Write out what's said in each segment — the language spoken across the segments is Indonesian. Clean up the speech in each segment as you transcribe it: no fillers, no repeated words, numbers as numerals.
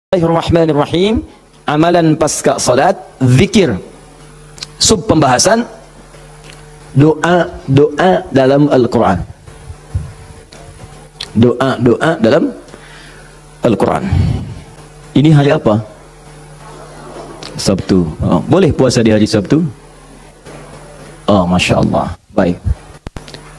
Bismillahirrahmanirrahim. Amalan pasca salat, zikir. Sub pembahasan doa dalam Al-Quran. Doa dalam Al-Quran. Ini hari apa? Sabtu. Oh, boleh puasa di hari Sabtu? Oh, Masya Allah. Baik.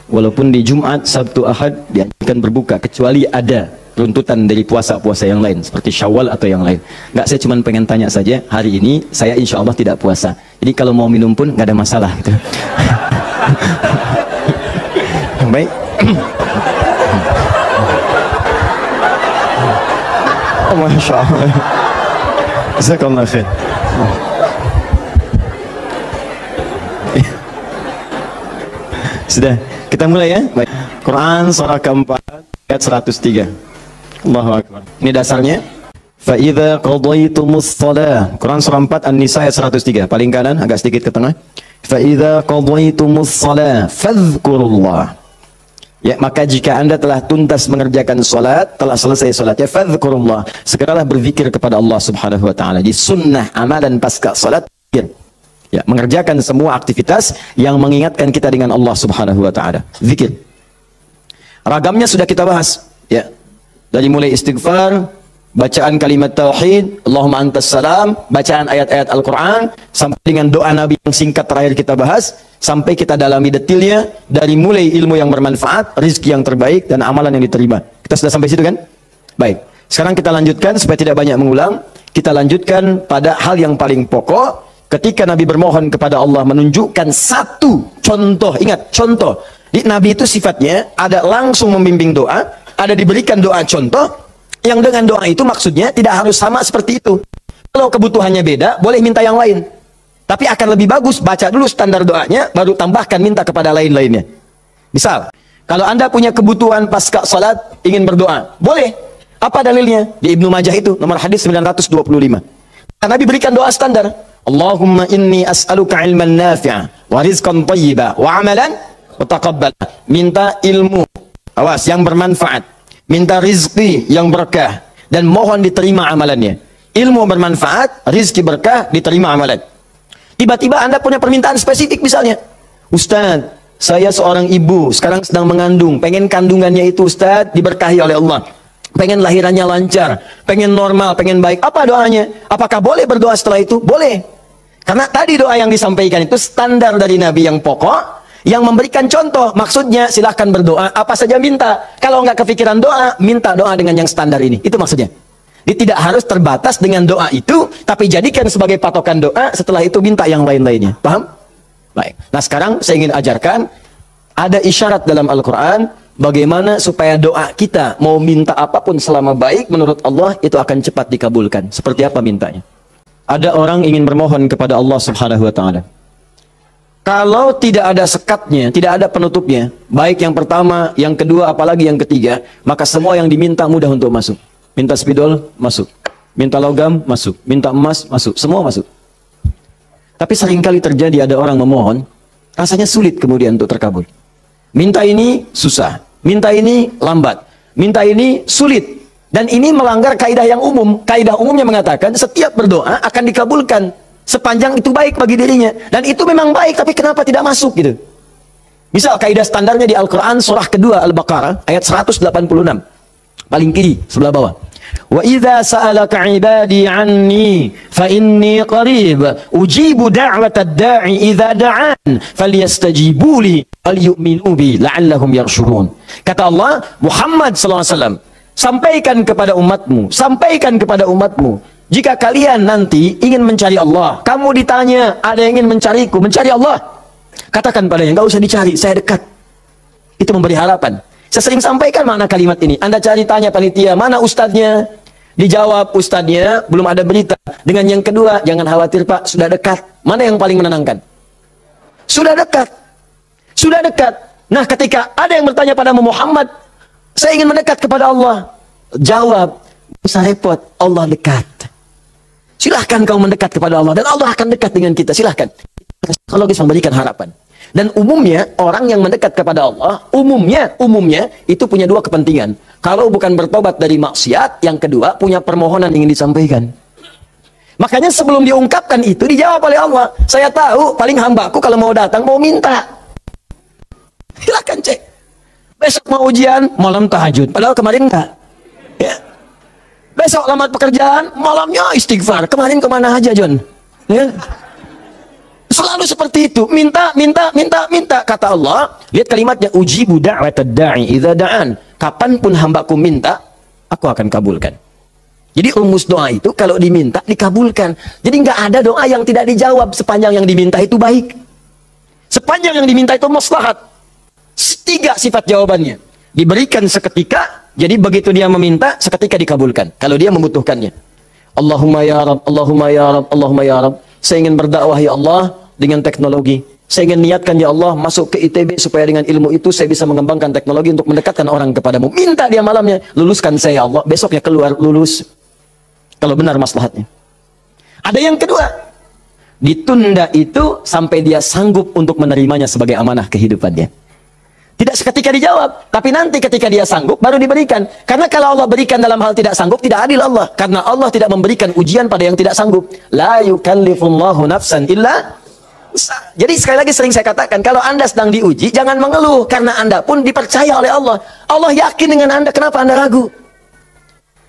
Walaupun di Jumat, Sabtu, Ahad dianjurkan berbuka, kecuali ada runtutan dari puasa-puasa yang lain seperti Syawal atau yang lain. Nggak, saya cuma pengen tanya saja, hari ini saya insya Allah tidak puasa, jadi kalau mau minum pun nggak ada masalah gitu. Baik. Oh, Masya Allah. Jazakallah khair. Sudah, kita mulai ya. Baik. Quran surah keempat ayat 103. Allahu Akbar. Ini dasarnya. Fa idza qadaytumus shalah. Quran surah 4 An-Nisa ayat 103. Paling kanan agak sedikit ke tengah. Fa idza qadaytumus shalah fadhkurullah. Ya, maka jika Anda telah tuntas mengerjakan salat, telah selesai salatnya, fadhkurullah, segeralah berzikir kepada Allah Subhanahu wa taala. Di sunnah amalan pasca salat, zikir. Ya, mengerjakan semua aktivitas yang mengingatkan kita dengan Allah Subhanahu wa taala. Zikir. Ragamnya sudah kita bahas, ya. Dari mulai istighfar, bacaan kalimat tauhid, Allahumma antas salam, bacaan ayat-ayat Al-Quran, sampai dengan doa Nabi yang singkat terakhir kita bahas, sampai kita dalami detailnya, dari mulai ilmu yang bermanfaat, rizki yang terbaik, dan amalan yang diterima. Kita sudah sampai situ kan? Baik. Sekarang kita lanjutkan, supaya tidak banyak mengulang, kita lanjutkan pada hal yang paling pokok, ketika Nabi bermohon kepada Allah menunjukkan satu contoh. Ingat, contoh. Di Nabi itu sifatnya ada langsung membimbing doa, ada diberikan doa contoh, yang dengan doa itu maksudnya tidak harus sama seperti itu. Kalau kebutuhannya beda, boleh minta yang lain. Tapi akan lebih bagus baca dulu standar doanya, baru tambahkan minta kepada lain-lainnya. Misal, kalau Anda punya kebutuhan pasca salat, ingin berdoa, boleh. Apa dalilnya? Di Ibnu Majah itu, nomor hadis 925. Nabi berikan doa standar. Allahumma inni as'aluka ilman nafi'a, wa rizqan thayyiba, wa amalan mutaqabbal. Minta ilmu, awas, yang bermanfaat, minta rizki yang berkah, dan mohon diterima amalannya. Ilmu bermanfaat, rizki berkah, diterima amalan. Tiba-tiba Anda punya permintaan spesifik, misalnya, Ustaz, saya seorang ibu, sekarang sedang mengandung, pengen kandungannya itu Ustaz diberkahi oleh Allah, pengen lahirannya lancar, pengen normal, pengen baik. Apa doanya? Apakah boleh berdoa setelah itu? Boleh. Karena tadi doa yang disampaikan itu standar dari Nabi yang pokok, yang memberikan contoh. Maksudnya silahkan berdoa apa saja minta. Kalau nggak kepikiran doa, minta doa dengan yang standar ini. Itu maksudnya. Dia tidak harus terbatas dengan doa itu, tapi jadikan sebagai patokan doa, setelah itu minta yang lain-lainnya. Paham? Baik. Nah, sekarang saya ingin ajarkan, ada isyarat dalam Al-Quran bagaimana supaya doa kita mau minta apapun selama baik menurut Allah, itu akan cepat dikabulkan. Seperti apa mintanya? Ada orang ingin bermohon kepada Allah Subhanahu wa taala. Kalau tidak ada sekatnya, tidak ada penutupnya, baik yang pertama, yang kedua, apalagi yang ketiga, maka semua yang diminta mudah untuk masuk. Minta spidol, masuk. Minta logam, masuk. Minta emas, masuk. Semua masuk. Tapi seringkali terjadi ada orang memohon, rasanya sulit kemudian untuk terkabul. Minta ini susah, minta ini lambat, minta ini sulit. Dan ini melanggar kaidah yang umum. Kaidah umumnya mengatakan setiap berdoa akan dikabulkan sepanjang itu baik bagi dirinya. Dan itu memang baik, tapi kenapa tidak masuk gitu? Misal kaidah standarnya di Al-Quran surah kedua Al-Baqarah ayat 186. Paling kiri sebelah bawah. Wa idza sa'alaka 'ibadi 'anni fa inni qarib ujibu da'watad da'i idza da'an falyastajibu li wal yu'minu bi la'allahum yarshurun. Kata Allah, Muhammad sallallahu alaihi wasallam, sampaikan kepada umatmu, sampaikan kepada umatmu, jika kalian nanti ingin mencari Allah, kamu ditanya, ada yang ingin mencariku, mencari Allah, katakan padanya, enggak usah dicari, saya dekat. Itu memberi harapan. Saya sering sampaikan makna kalimat ini. Anda cari, tanya panitia, mana ustadznya? Dijawab, ustadznya belum ada berita. Dengan yang kedua, jangan khawatir Pak, sudah dekat. Mana yang paling menenangkan? Sudah dekat. Sudah dekat. Nah, ketika ada yang bertanya pada Muhammad, saya ingin mendekat kepada Allah, jawab, usah repot, Allah dekat. Silahkan kau mendekat kepada Allah, dan Allah akan dekat dengan kita. Silahkan. Psikologis memberikan harapan. Dan umumnya orang yang mendekat kepada Allah, umumnya itu punya dua kepentingan. Kalau bukan bertobat dari maksiat, yang kedua punya permohonan ingin disampaikan. Makanya sebelum diungkapkan itu dijawab oleh Allah. Saya tahu paling hambaku kalau mau datang mau minta. Silakan cek. Besok mau ujian, malam tahajud. Padahal kemarin enggak. Ya. Besok lamar pekerjaan, malamnya istighfar. Kemarin kemana aja, John? Ya. Selalu seperti itu. Minta. Kata Allah, lihat kalimatnya, ujibu da'watad da'i idza da'an. Kapanpun hambaku minta, aku akan kabulkan. Jadi rumus doa itu kalau diminta, dikabulkan. Jadi nggak ada doa yang tidak dijawab sepanjang yang diminta itu baik. Sepanjang yang diminta itu maslahat. 3 sifat jawabannya. Diberikan seketika, jadi begitu dia meminta, seketika dikabulkan. Kalau dia membutuhkannya. Allahumma ya Rabb, Allahumma ya Rabb, Allahumma ya Rabb. Saya ingin berdakwah ya Allah dengan teknologi. Saya ingin niatkan ya Allah masuk ke ITB supaya dengan ilmu itu saya bisa mengembangkan teknologi untuk mendekatkan orang kepadamu. Minta dia malamnya, luluskan saya ya Allah. Besoknya keluar, lulus. Kalau benar maslahatnya. Ada yang kedua. Ditunda itu sampai dia sanggup untuk menerimanya sebagai amanah kehidupannya. Tidak seketika dijawab, tapi nanti ketika dia sanggup baru diberikan. Karena kalau Allah berikan dalam hal tidak sanggup, tidak adil Allah. Karena Allah tidak memberikan ujian pada yang tidak sanggup. La yukallifullahu nafsan illa. Jadi sekali lagi sering saya katakan, kalau Anda sedang diuji, jangan mengeluh. Karena Anda pun dipercaya oleh Allah. Allah yakin dengan Anda, kenapa Anda ragu?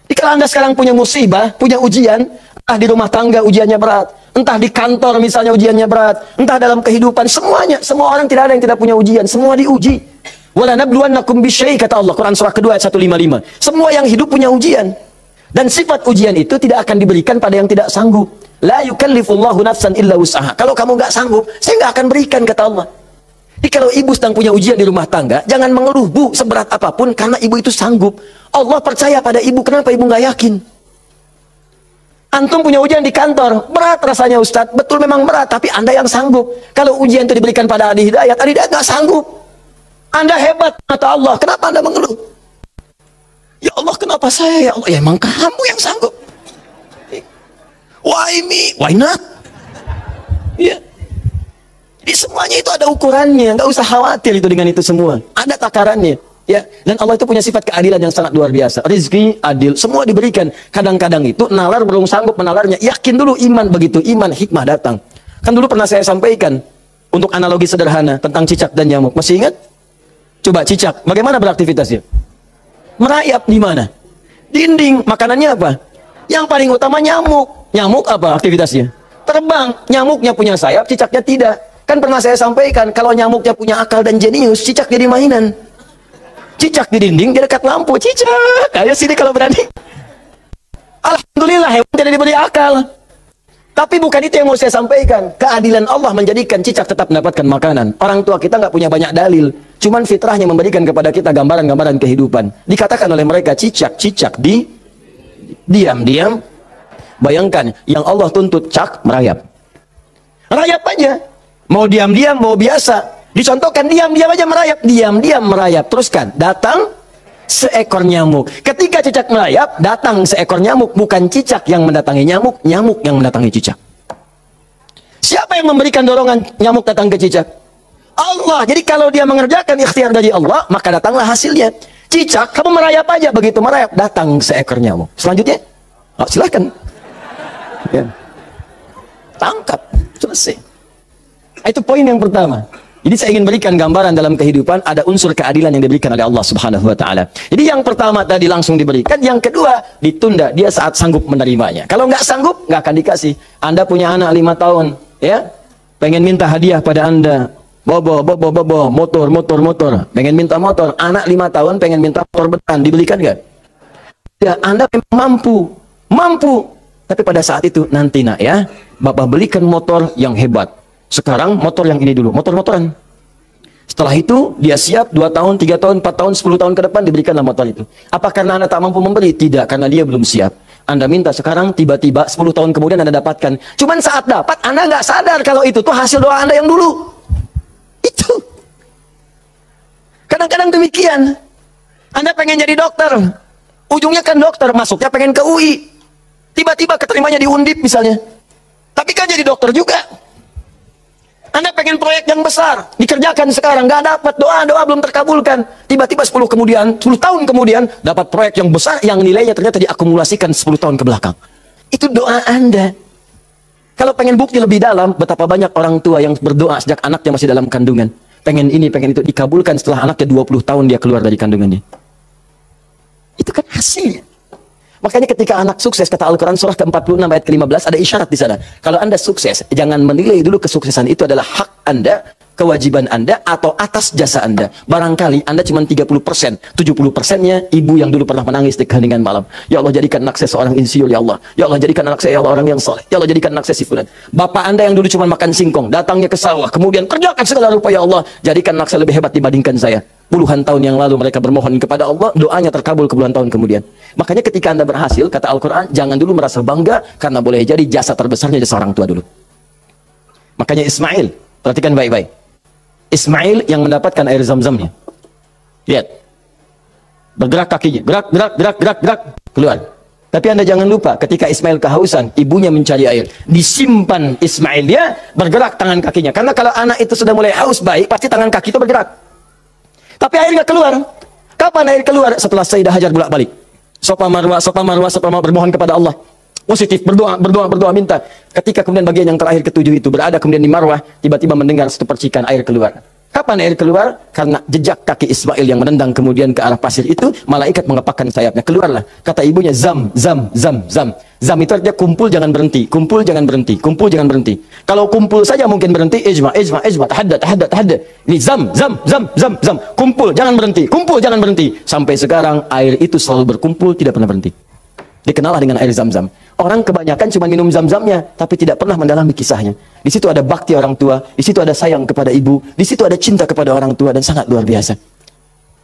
Jadi kalau Anda sekarang punya musibah, punya ujian, entah di rumah tangga ujiannya berat, entah di kantor misalnya ujiannya berat, entah dalam kehidupan, semuanya, semua orang tidak ada yang tidak punya ujian, semua diuji. Wala nabluwannakum bisyai, kata Allah, Quran surah kedua ayat 155. Semua yang hidup punya ujian. Dan sifat ujian itu tidak akan diberikan pada yang tidak sanggup. La yukallifullahu nafsan illa wus'aha. Kalau kamu nggak sanggup, saya nggak akan berikan, kata Allah. Jadi kalau ibu sedang punya ujian di rumah tangga, jangan mengeluh, Bu, seberat apapun, karena ibu itu sanggup. Allah percaya pada ibu, kenapa ibu nggak yakin? Antum punya ujian di kantor, berat rasanya Ustadz, betul memang berat, tapi Anda yang sanggup. Kalau ujian itu diberikan pada Adi Hidayat nggak sanggup. Anda hebat, kata Allah, kenapa Anda mengeluh? Ya Allah, kenapa saya? Ya Allah, ya emang kamu yang sanggup. Why me? Why not? Ya. Jadi semuanya itu ada ukurannya, nggak usah khawatir itu dengan itu semua. Ada takarannya. Ya, dan Allah itu punya sifat keadilan yang sangat luar biasa. Rizki adil, semua diberikan. Kadang-kadang itu nalar belum sanggup menalarnya. Yakin dulu iman, begitu iman hikmah datang. Kan dulu pernah saya sampaikan untuk analogi sederhana tentang cicak dan nyamuk. Masih ingat? Coba cicak, bagaimana beraktivitasnya? Merayap di mana? Dinding. Makanannya apa? Yang paling utama nyamuk. Nyamuk apa aktivitasnya? Terbang. Nyamuknya punya sayap, cicaknya tidak. Kan pernah saya sampaikan, kalau nyamuknya punya akal dan jenius, cicak jadi mainan. Cicak di dinding, dia dekat lampu. Cicak, ayo sini kalau berani. Alhamdulillah, hewan tidak diberi akal. Tapi bukan itu yang mau saya sampaikan. Keadilan Allah menjadikan cicak tetap mendapatkan makanan. Orang tua kita nggak punya banyak dalil. Cuman fitrahnya memberikan kepada kita gambaran-gambaran kehidupan. Dikatakan oleh mereka cicak diam-diam. Bayangkan, yang Allah tuntut cak merayap. Rayap aja. Mau diam-diam, mau biasa. Dicontohkan diam-diam aja merayap. Diam-diam merayap. Teruskan, datang seekor nyamuk. Ketika cicak merayap, datang seekor nyamuk. Bukan cicak yang mendatangi nyamuk, nyamuk yang mendatangi cicak. Siapa yang memberikan dorongan nyamuk datang ke cicak? Allah. Jadi kalau dia mengerjakan ikhtiar dari Allah, maka datanglah hasilnya. Cicak, kamu merayap aja. Begitu merayap, datang seekor nyamuk. Selanjutnya, silahkan. Ya. Tangkap, selesai. Itu poin yang pertama. Jadi saya ingin berikan gambaran dalam kehidupan ada unsur keadilan yang diberikan oleh Allah Subhanahu wa taala. Jadi yang pertama tadi langsung diberikan, yang kedua ditunda dia saat sanggup menerimanya. Kalau nggak sanggup, nggak akan dikasih. Anda punya anak 5 tahun, ya, pengen minta hadiah pada Anda. Bobo, motor. Pengen minta motor. Anak 5 tahun pengen minta motor beneran, dibelikan nggak? Ya, Anda memang mampu. Tapi pada saat itu nanti nak ya, Bapak belikan motor yang hebat. Sekarang motor yang ini dulu, motor-motoran. Setelah itu dia siap 2 tahun, 3 tahun, 4 tahun, 10 tahun ke depan diberikanlah motor itu. Apa karena Anda tak mampu membeli? Tidak, karena dia belum siap. Anda minta sekarang, tiba-tiba 10 tahun kemudian Anda dapatkan. Cuman saat dapat Anda nggak sadar kalau itu tuh hasil doa Anda yang dulu. Itu. Kadang-kadang demikian. Anda pengen jadi dokter, ujungnya kan dokter, masuknya pengen ke UI. Tiba-tiba keterimanya di Undip misalnya. Tapi kan jadi dokter juga. Anda pengen proyek yang besar, dikerjakan sekarang, nggak dapat, doa belum terkabulkan. Tiba-tiba 10 tahun kemudian, dapat proyek yang besar, yang nilainya ternyata diakumulasikan 10 tahun ke belakang. Itu doa Anda. Kalau pengen bukti lebih dalam, betapa banyak orang tua yang berdoa sejak anaknya masih dalam kandungan. Pengen ini, pengen itu, dikabulkan setelah anaknya 20 tahun dia keluar dari kandungannya. Itu kan hasilnya. Makanya ketika anak sukses, kata Al-Quran surah ke-46 ayat ke-15, ada isyarat di sana. Kalau Anda sukses, jangan menilai dulu kesuksesan itu adalah hak Anda, kewajiban Anda, atau atas jasa Anda. Barangkali Anda cuma 30%, 70%-nya ibu yang dulu pernah menangis di keheningan malam. Ya Allah, jadikan anak saya seorang insinyur, ya Allah. Ya Allah, jadikan anak saya, ya Allah, orang yang soleh. Ya Allah, jadikan anak saya si fulan. Bapak Anda yang dulu cuma makan singkong, datangnya ke sawah, kemudian kerjakan segala rupa, ya Allah, jadikan anak saya lebih hebat dibandingkan saya. Puluhan tahun yang lalu mereka bermohon kepada Allah, doanya terkabul ke puluhan tahun kemudian. Makanya ketika Anda berhasil, kata Al-Quran, jangan dulu merasa bangga, karena boleh jadi jasa terbesarnya jasa orang tua dulu. Makanya Ismail, perhatikan baik-baik. Ismail yang mendapatkan air zam-zamnya. Lihat. Bergerak kakinya, gerak, keluar. Tapi Anda jangan lupa, ketika Ismail kehausan, ibunya mencari air. Disimpan Ismail, dia bergerak tangan kakinya. Karena kalau anak itu sudah mulai haus baik, pasti tangan kaki itu bergerak. Tapi air nggak keluar. Kapan air keluar? Setelah Sayyidah Hajar bolak-balik. Sofa marwah bermohon kepada Allah. Positif, berdoa, minta. Ketika kemudian bagian yang terakhir ketujuh itu berada kemudian di marwah, tiba-tiba mendengar satu percikan air keluar. Kapan air keluar? Karena jejak kaki Ismail yang menendang kemudian ke arah pasir itu, malaikat mengepakkan sayapnya. Keluarlah. Kata ibunya, zam. Zam itu artinya kumpul jangan berhenti, kumpul jangan berhenti, kumpul jangan berhenti. Kalau kumpul saja mungkin berhenti, ijma, tahadda. Ini zam. Kumpul jangan berhenti. Sampai sekarang air itu selalu berkumpul, tidak pernah berhenti. Dikenallah dengan air zam-zam. Orang kebanyakan cuma minum zam-zamnya, tapi tidak pernah mendalami kisahnya. Di situ ada bakti orang tua, di situ ada sayang kepada ibu, di situ ada cinta kepada orang tua, dan sangat luar biasa.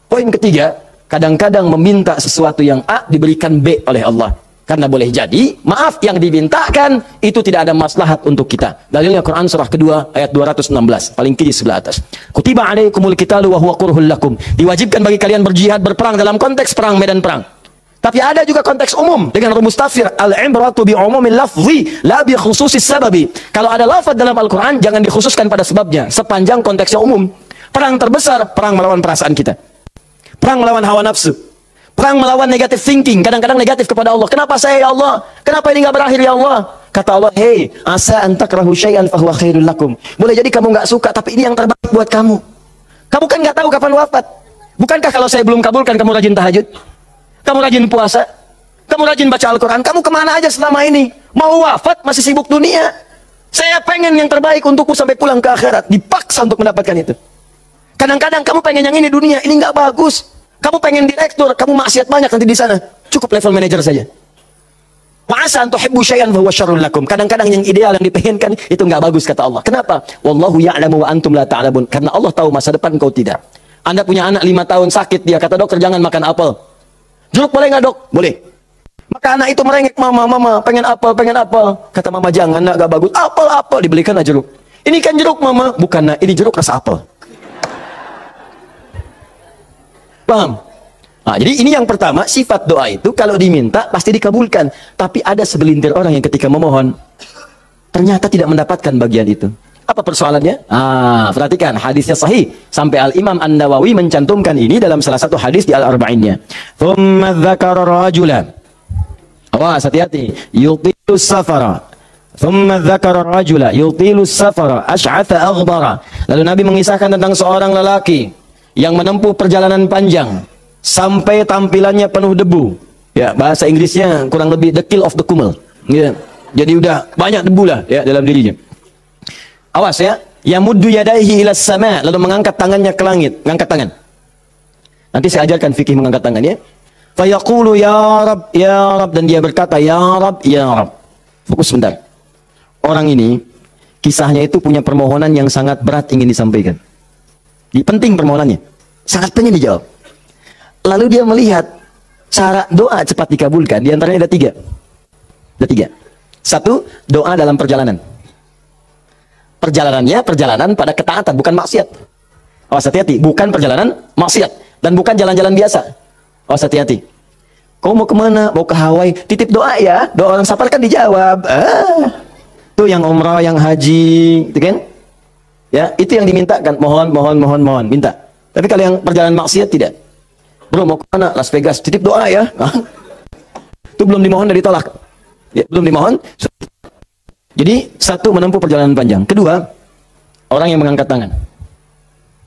Poin ketiga, kadang-kadang meminta sesuatu yang A diberikan B oleh Allah. Karena boleh jadi, maaf, yang dimintakan itu tidak ada maslahat untuk kita. Dalilnya Quran surah kedua ayat 216, paling kiri sebelah atas. Kutiba alaikumul qitalu wa huwa kurhul lakum. Diwajibkan bagi kalian berjihad, berperang dalam konteks perang, medan perang. Tapi ada juga konteks umum dengan rumus tafsir, al-ibratu bi umumil lafzi la bi khususis sababi. Kalau ada lafaz dalam Al-Qur'an jangan dikhususkan pada sebabnya, sepanjang konteksnya umum. Perang terbesar, perang melawan perasaan kita. Perang melawan hawa nafsu. Perang melawan negative thinking, kadang-kadang negatif kepada Allah. Kenapa saya, ya Allah? Kenapa ini nggak berakhir, ya Allah? Kata Allah, "Hei, asa an takrahu syai'an fa huwa khairul lakum." Boleh jadi kamu nggak suka, tapi ini yang terbaik buat kamu. Kamu kan nggak tahu kapan wafat. Bukankah kalau saya belum kabulkan kamu rajin tahajud? Kamu rajin puasa, kamu rajin baca Al-Quran, kamu kemana aja selama ini? Mau wafat, masih sibuk dunia. Saya pengen yang terbaik untukku sampai pulang ke akhirat. Dipaksa untuk mendapatkan itu. Kadang-kadang kamu pengen yang ini dunia, ini nggak bagus. Kamu pengen direktur, kamu maksiat banyak nanti di sana. Cukup level manager saja. Wa'asa an tuhibbu syai'an fa huwa syarrul lakum. Kadang-kadang yang ideal yang dipengenkan itu nggak bagus, kata Allah. Kenapa? Wallahu ya'lamu wa antum la ta'lamun. Karena Allah tahu masa depan kau tidak. Anda punya anak 5 tahun sakit, dia kata dokter jangan makan apel. Jeruk boleh nggak, Dok? Boleh. Maka anak itu merengek, mama, pengen apel. Kata mama, jangan, nak, gak bagus. Apel, dibelikan aja jeruk. Ini kan jeruk, mama. Bukan, nak, ini jeruk rasa apel. Paham? Nah, jadi ini yang pertama, sifat doa itu kalau diminta pasti dikabulkan. Tapi ada segelintir orang yang ketika memohon ternyata tidak mendapatkan bagian itu. Apa persoalannya? Perhatikan, hadisnya sahih. Sampai Al-Imam An-Nawawi mencantumkan ini dalam salah satu hadis di Al-Arba'innya. Thumma dzakara rajula. Awas, hati-hati. Yutilu safara. Thumma dzakara rajula yutilu safara asy'atha aghbara. Lalu Nabi mengisahkan tentang seorang lelaki yang menempuh perjalanan panjang sampai tampilannya penuh debu. Ya, bahasa Inggrisnya kurang lebih the kill of the kumel. Ya. Jadi udah banyak debu lah ya dalam dirinya. Awas ya, yamuddu yadaihi ila sama, lalu mengangkat tangannya ke langit, mengangkat tangan. Nanti saya ajarkan fikih mengangkat tangan ya. Fa yaqulu ya Rabb, dan dia berkata ya Rabb. Fokus sebentar. Orang ini kisahnya itu punya permohonan yang sangat berat ingin disampaikan. Penting permohonannya, sangat pengen dijawab. Lalu dia melihat cara doa cepat dikabulkan, di antaranya ada 3. Ada 3. 1, doa dalam perjalanan. Perjalanannya perjalanan pada ketaatan, bukan maksiat. Awas, hati-hati, bukan perjalanan maksiat dan bukan jalan-jalan biasa. Awas, hati-hati. Kau mau kemana? Mau ke Hawaii? Titip doa ya. Doa orang safar kan dijawab. Tuh yang umrah, yang haji, gitu kan? Ya, itu yang dimintakan. Mohon, minta. Tapi kalau yang perjalanan maksiat tidak. Bro, mau ke mana? Las Vegas. Titip doa ya. Itu belum dimohon dan ditolak. Ya, belum dimohon. Jadi, satu, menempuh perjalanan panjang. Kedua, orang yang mengangkat tangan.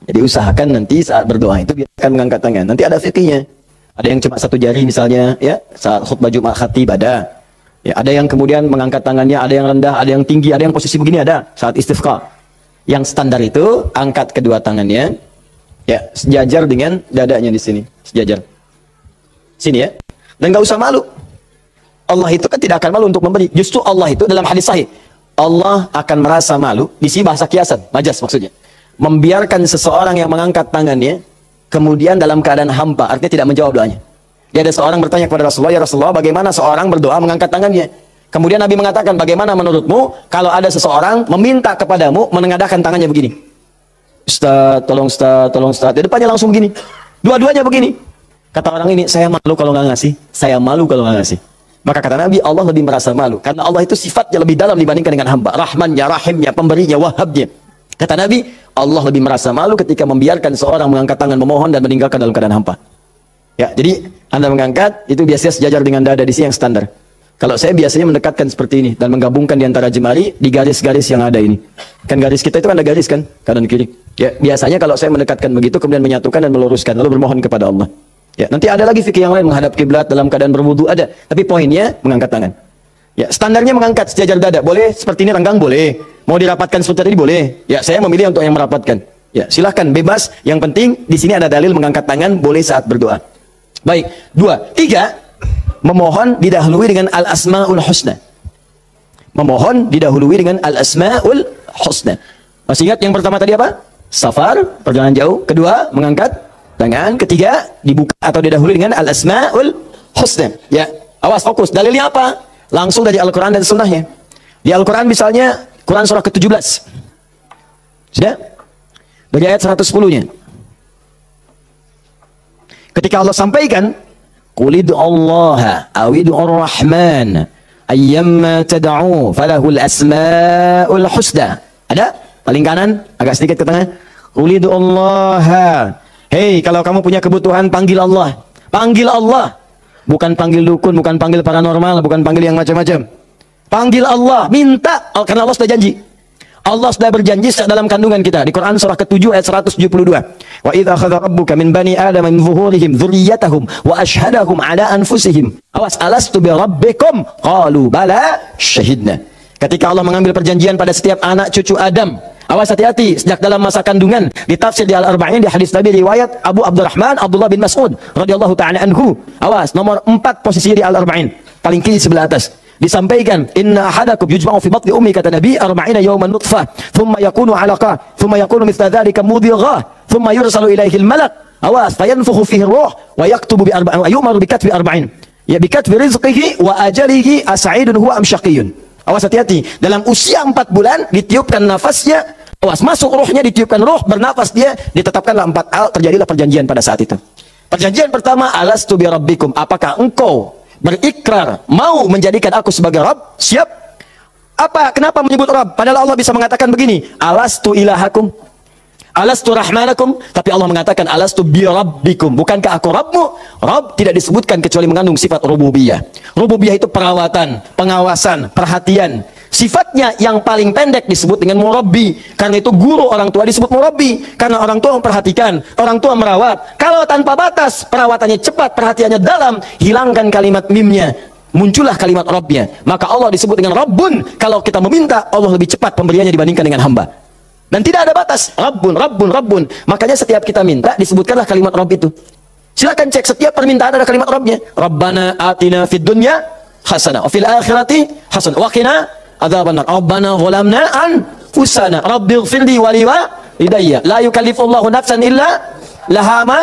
Jadi usahakan nanti saat berdoa itu biarkan mengangkat tangan. Nanti ada fikihnya. Ada yang cuma satu jari misalnya, ya, saat khutbah Jumat khatib ada. Ya, ada yang kemudian mengangkat tangannya, ada yang rendah, ada yang tinggi, ada yang posisi begini ada saat istifqa. Yang standar itu angkat kedua tangannya, ya, sejajar dengan dadanya di sini, sejajar. Sini ya. Dan nggak usah malu. Allah itu kan tidak akan malu untuk memberi. Justru Allah itu dalam hadis sahih, Allah akan merasa malu. Di sini bahasa kiasan, majas maksudnya. Membiarkan seseorang yang mengangkat tangannya kemudian dalam keadaan hampa, artinya tidak menjawab doanya. Dia ada seorang bertanya kepada Rasulullah, ya Rasulullah, bagaimana seorang berdoa mengangkat tangannya? Kemudian Nabi mengatakan, bagaimana menurutmu kalau ada seseorang meminta kepadamu menengadahkan tangannya begini? Ustaz, tolong Ustaz, tolong Ustaz. Di depannya langsung begini. Dua-duanya begini. Kata orang ini, saya malu kalau nggak ngasih. Saya malu kalau nggak ngasih. Maka kata Nabi, Allah lebih merasa malu. Karena Allah itu sifatnya lebih dalam dibandingkan dengan hamba. Rahmannya, Rahimnya, pemberinya, Wahabnya. Kata Nabi, Allah lebih merasa malu ketika membiarkan seorang mengangkat tangan memohon dan meninggalkan dalam keadaan hampa. Ya, jadi Anda mengangkat, itu biasanya sejajar dengan dada di sini yang standar. Kalau saya biasanya mendekatkan seperti ini dan menggabungkan di antara jemari di garis-garis yang ada ini. Kan garis kita itu kan ada garis kan, kanan kiri. Ya, biasanya kalau saya mendekatkan begitu kemudian menyatukan dan meluruskan lalu bermohon kepada Allah. Ya, nanti ada lagi fikih yang lain menghadap kiblat dalam keadaan berwudu ada, tapi poinnya mengangkat tangan. Ya, standarnya mengangkat sejajar dada. Boleh seperti ini renggang boleh. Mau dirapatkan seperti tadi boleh. Ya, saya memilih untuk yang merapatkan. Ya, silahkan bebas. Yang penting di sini ada dalil mengangkat tangan boleh saat berdoa. Baik, 2, 3, memohon didahului dengan al-asmaul husna. Memohon didahului dengan al-asmaul husna. Masih ingat yang pertama tadi apa? Safar, perjalanan jauh. Kedua, mengangkat tangan. Ketiga, dibuka atau didahului dengan al-asmaul husna. Ya, awas fokus. Dalilnya apa? Langsung dari Al-Quran dan sunnahnya. Di Al-Quran misalnya Quran surah ke-17. Sudah? Dari ayat 110-nya. Ketika Allah sampaikan, Qul id'ullaha aw id'ur rahman ayyamma tad'u falahul asmaul husna. Ada? Paling kanan, agak sedikit ke tengah. Qul id'ullaha. Hei, kalau kamu punya kebutuhan panggil Allah. Panggil Allah. Bukan panggil dukun, bukan panggil paranormal, bukan panggil yang macam-macam. Panggil Allah, minta, karena Allah sudah janji. Allah sudah berjanji dalam kandungan kita di Quran surah ke-7 ayat 172. Wa idza akhadha rabbuka min bani adama min zuhurihim dzurriyyatahum wa ashhadahum ala anfusihim. Awas, alastu bi rabbikum? Qalu bala syahidna. Ketika Allah mengambil perjanjian pada setiap anak cucu Adam. Awas, hati-hati, sejak dalam masa kandungan. Di tafsir di Al-Arba'in, di hadis Nabi riwayat Abu Abdurrahman Abdullah bin Mas'ud radhiyallahu ta'ala anhu. Awas, nomor 4 posisi di Al-Arba'in, paling kiri sebelah atas. Disampaikan, inna ahadakum yujma'u fi batni ummi, kata Nabi, 40 yawman nutfah, thumma yakunu 'alaqah, thumma yakunu mithla dhalika mudghah, thumma yursalu ilaihi al-malak. Awas, fayanfukhu fihi ar-ruh wa yaktubu bi arba'in wa yu'maru bi katbi 40. Ya, bi katbi rizqihi wa ajalihi as'idun huwa am syaqiyyun. Awas, hati-hati, dalam usia 4 bulan ditiupkan nafasnya. Awas, masuk ruhnya, ditiupkan ruh, bernafas dia, ditetapkanlah 4 hal, terjadilah perjanjian pada saat itu. Perjanjian pertama, alastu bi rabbikum, apakah engkau berikrar mau menjadikan aku sebagai Rabb? Siap. Apa? Kenapa menyebut Rabb? Padahal Allah bisa mengatakan begini, alastu ilahakum, alastu rahmanakum, tapi Allah mengatakan alastu bi rabbikum, bukankah aku Rabbmu? Rabb tidak disebutkan kecuali mengandung sifat rububiyah. Rububiyah itu perawatan, pengawasan, perhatian. Sifatnya yang paling pendek disebut dengan murabbi. Karena itu guru orang tua disebut murabbi. Karena orang tua memperhatikan, orang tua merawat. Kalau tanpa batas, perawatannya cepat, perhatiannya dalam, hilangkan kalimat mimnya, muncullah kalimat Rabbnya. Maka Allah disebut dengan Rabbun. Kalau kita meminta, Allah lebih cepat pemberiannya dibandingkan dengan hamba. Dan tidak ada batas. Rabbun, Rabbun, Rabbun. Makanya setiap kita minta, disebutkanlah kalimat Rabb itu. Silakan cek, setiap permintaan ada kalimat Rabbnya. Rabbana atina fid dunya hasanah, wa fil akhirati hasanah, wa qina adzabannar. Rabbana zalamna anfusana, rabbighfirli wa liwalidayya, la yukallifullahu nafsan illa laha ma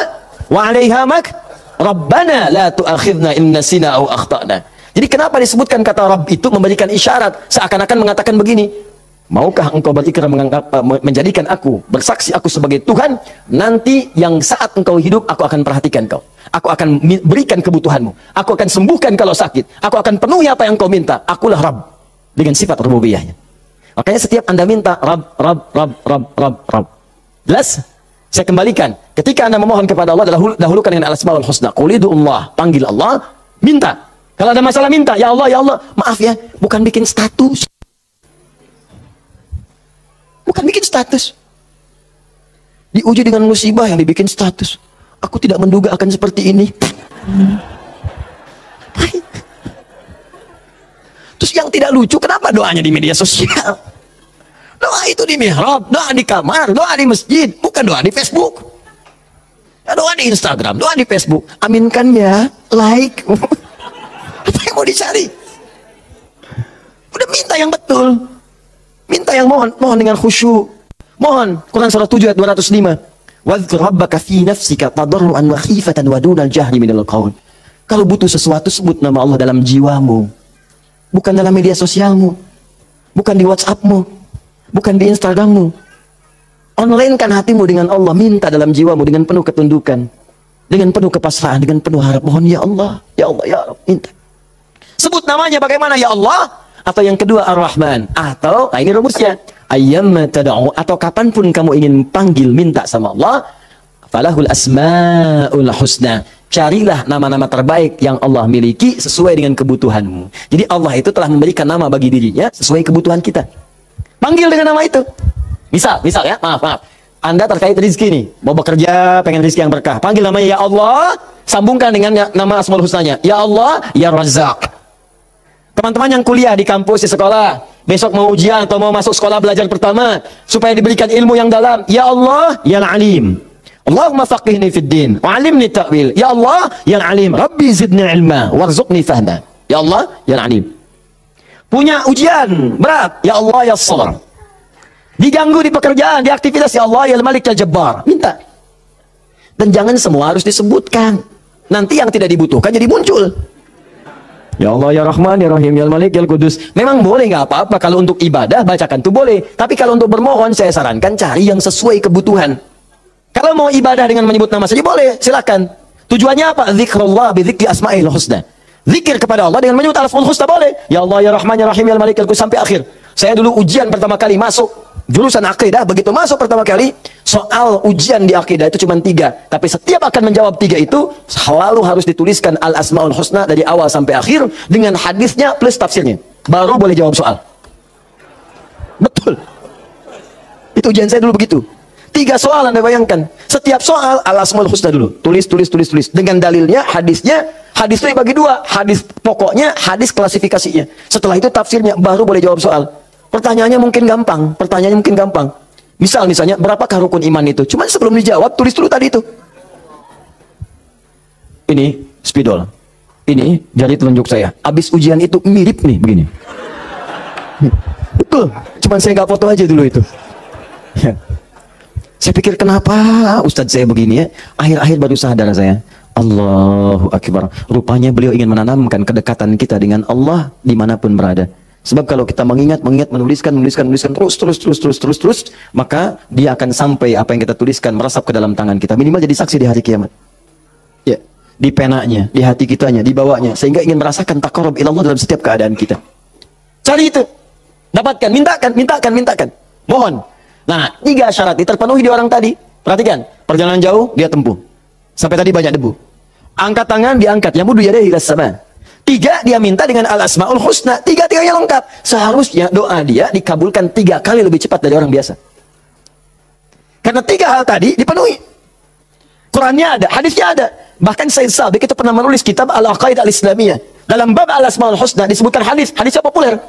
wa 'alaiha mak. Rabbana la tu'akhidna in nasina aw akhtana. Jadi kenapa disebutkan kata Rabb itu memberikan isyarat, seakan-akan mengatakan begini, maukah engkau berikrar menjadikan aku, bersaksi aku sebagai Tuhan, nanti yang saat engkau hidup aku akan perhatikan kau, aku akan berikan kebutuhanmu, aku akan sembuhkan kalau sakit, aku akan penuhi apa yang kau minta, akulah Rabb, dengan sifat rububiyahnya. Makanya setiap Anda minta, Rabb. Jelas? Saya kembalikan. Ketika Anda memohon kepada Allah, dahulukan dengan al-asmaul husna. Qul ud'ullah, panggil Allah, minta. Kalau ada masalah minta, ya Allah, maaf ya, bukan bikin status. Bukan bikin status. Diuji dengan musibah yang dibikin status. Aku tidak menduga akan seperti ini. Terus yang tidak lucu, kenapa doanya di media sosial? Doa itu di mihrab, doa di kamar, doa di masjid, bukan doa di Facebook. Doa di Instagram, doa di Facebook. Aminkan ya, like. Apa yang mau dicari? Udah minta yang betul. Minta yang mohon dengan khusyuk. Mohon. Quran surah 7 ayat 205. Wadhkur rabbaka fi nafsika tadarruan wa khifatan wa dunal jahri minal qaul. Kalau butuh sesuatu, sebut nama Allah dalam jiwamu. Bukan dalam media sosialmu. Bukan di WhatsAppmu. Bukan di Instagrammu. Online-kan hatimu dengan Allah. Minta dalam jiwamu dengan penuh ketundukan. Dengan penuh kepasrahan. Dengan penuh harap. Mohon ya Allah. Ya Allah ya Rabb. Minta. Sebut namanya bagaimana ya Allah. Atau yang kedua Ar-Rahman. Atau, nah ini rumusnya. Ayyamma tada'u. Atau kapanpun kamu ingin panggil minta sama Allah. Falahul asma'ul husna. Carilah nama-nama terbaik yang Allah miliki sesuai dengan kebutuhanmu. Jadi Allah itu telah memberikan nama bagi dirinya sesuai kebutuhan kita. Panggil dengan nama itu. Misal ya, maaf. Anda terkait rezeki nih, mau bekerja, pengen rezeki yang berkah. Panggil namanya ya Allah, sambungkan dengan nama Asmaul Husnanya. Ya Allah, ya Razzaq. Teman-teman yang kuliah di kampus, di sekolah, besok mau ujian atau mau masuk sekolah belajar pertama, supaya diberikan ilmu yang dalam. Ya Allah, ya Alim. Allahumma faqihni fid din wa'alimni ta'wil. Ya Allah, ya Alim. Rabbi zidni ilma warzuqni fahma. Ya Allah, ya Alim. Punya ujian berat, ya Allah, ya Sabar. Diganggu di pekerjaan, di aktivitas, ya Allah, ya Malik, ya Jabbar. Minta. Dan jangan semua harus disebutkan. Nanti yang tidak dibutuhkan jadi muncul. Ya Allah, ya Rahman, ya Rahim, ya Malik, ya Qudus. Memang boleh, nggak apa-apa. Kalau untuk ibadah, bacakan itu boleh. Tapi kalau untuk bermohon, saya sarankan cari yang sesuai kebutuhan. Kalau mau ibadah dengan menyebut nama saja boleh, silakan. Tujuannya apa? Zikrullah bidzikri asma'il husna. Zikir kepada Allah dengan menyebut al-asmaul husna boleh. Ya Allah, ya Rahman, ya Rahim, ya Malik, ya Qudus sampai akhir. Saya dulu ujian pertama kali masuk jurusan akidah, begitu masuk pertama kali, soal ujian di akidah itu cuma 3. Tapi setiap akan menjawab 3 itu, selalu harus dituliskan al-asma'ul husna dari awal sampai akhir, dengan hadisnya plus tafsirnya. Baru boleh jawab soal. Betul. Itu ujian saya dulu begitu. 3 soal Anda bayangkan. Setiap soal al-asmaul husna dulu. Tulis. Dengan dalilnya, hadisnya. Hadis itu dibagi 2. Hadis pokoknya, hadis klasifikasinya. Setelah itu tafsirnya, baru boleh jawab soal. Pertanyaannya mungkin gampang. Misalnya, berapakah rukun iman itu? Cuma sebelum dijawab, tulis dulu tadi itu. Ini spidol. Ini jari telunjuk saya. Habis ujian itu mirip nih, begini. Betul. Cuman saya nggak foto aja dulu itu. Ya. Saya pikir kenapa Ustadz saya begini ya. Akhir-akhir baru sadar saya. Allahu Akbar. Rupanya beliau ingin menanamkan kedekatan kita dengan Allah dimanapun berada. Sebab kalau kita mengingat, menuliskan terus, maka dia akan sampai apa yang kita tuliskan merasap ke dalam tangan kita. Minimal jadi saksi di hari kiamat. Ya, di penanya, di hati kitanya, di bawahnya, sehingga ingin merasakan taqarrub ilallah dalam setiap keadaan kita. Cari itu, dapatkan, mintakan, mohon. Nah, 3 syarat ini terpenuhi di orang tadi. Perhatikan, perjalanan jauh dia tempuh. Sampai tadi banyak debu. Angkat tangan diangkat, yamudu yadayhi ilas sama. 3 dia minta dengan al-asmaul husna. 3-tiganya lengkap. Seharusnya doa dia dikabulkan 3 kali lebih cepat dari orang biasa. Karena 3 hal tadi dipenuhi. Qurannya ada, hadisnya ada. Bahkan Sayyid Sabiq itu pernah menulis kitab Al-Aqaidah Al-Islamiyah. Dalam bab al-asmaul husna disebutkan hadisnya populer.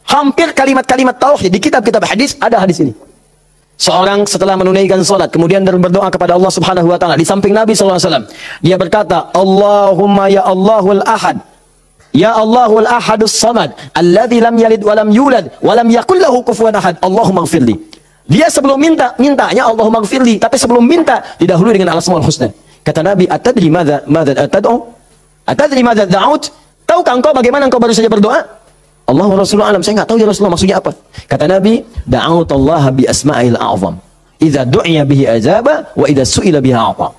Hampir kalimat-kalimat tauhid di kitab-kitab hadis ada hadis ini. Seorang setelah menunaikan salat kemudian berdoa kepada Allah Subhanahu wa taala di samping Nabi sallallahu alaihi wasallam. Dia berkata, "Allahumma ya Allahul Ahad. Ya Allahul Ahadus Samad, alladzi lam yalid wa lam yulad wa lam yakul lahu kufuwan ahad. Allahumma ighfirli." Dia sebelum mintanya Allahumma ighfirli, tapi sebelum minta didahului dengan al-asmaul husna. Kata Nabi, "Atadri madza tad'u? Atadri madza da'ut?" Tahukah engkau bagaimana engkau baru saja berdoa? Allah wa Rasulullah alam, saya nggak tahu ya Rasulullah maksudnya apa. Kata Nabi, da'autallah bi asma'il a'zam. Idza du'iya bihi ajaba wa idza su'ila biha a'ta.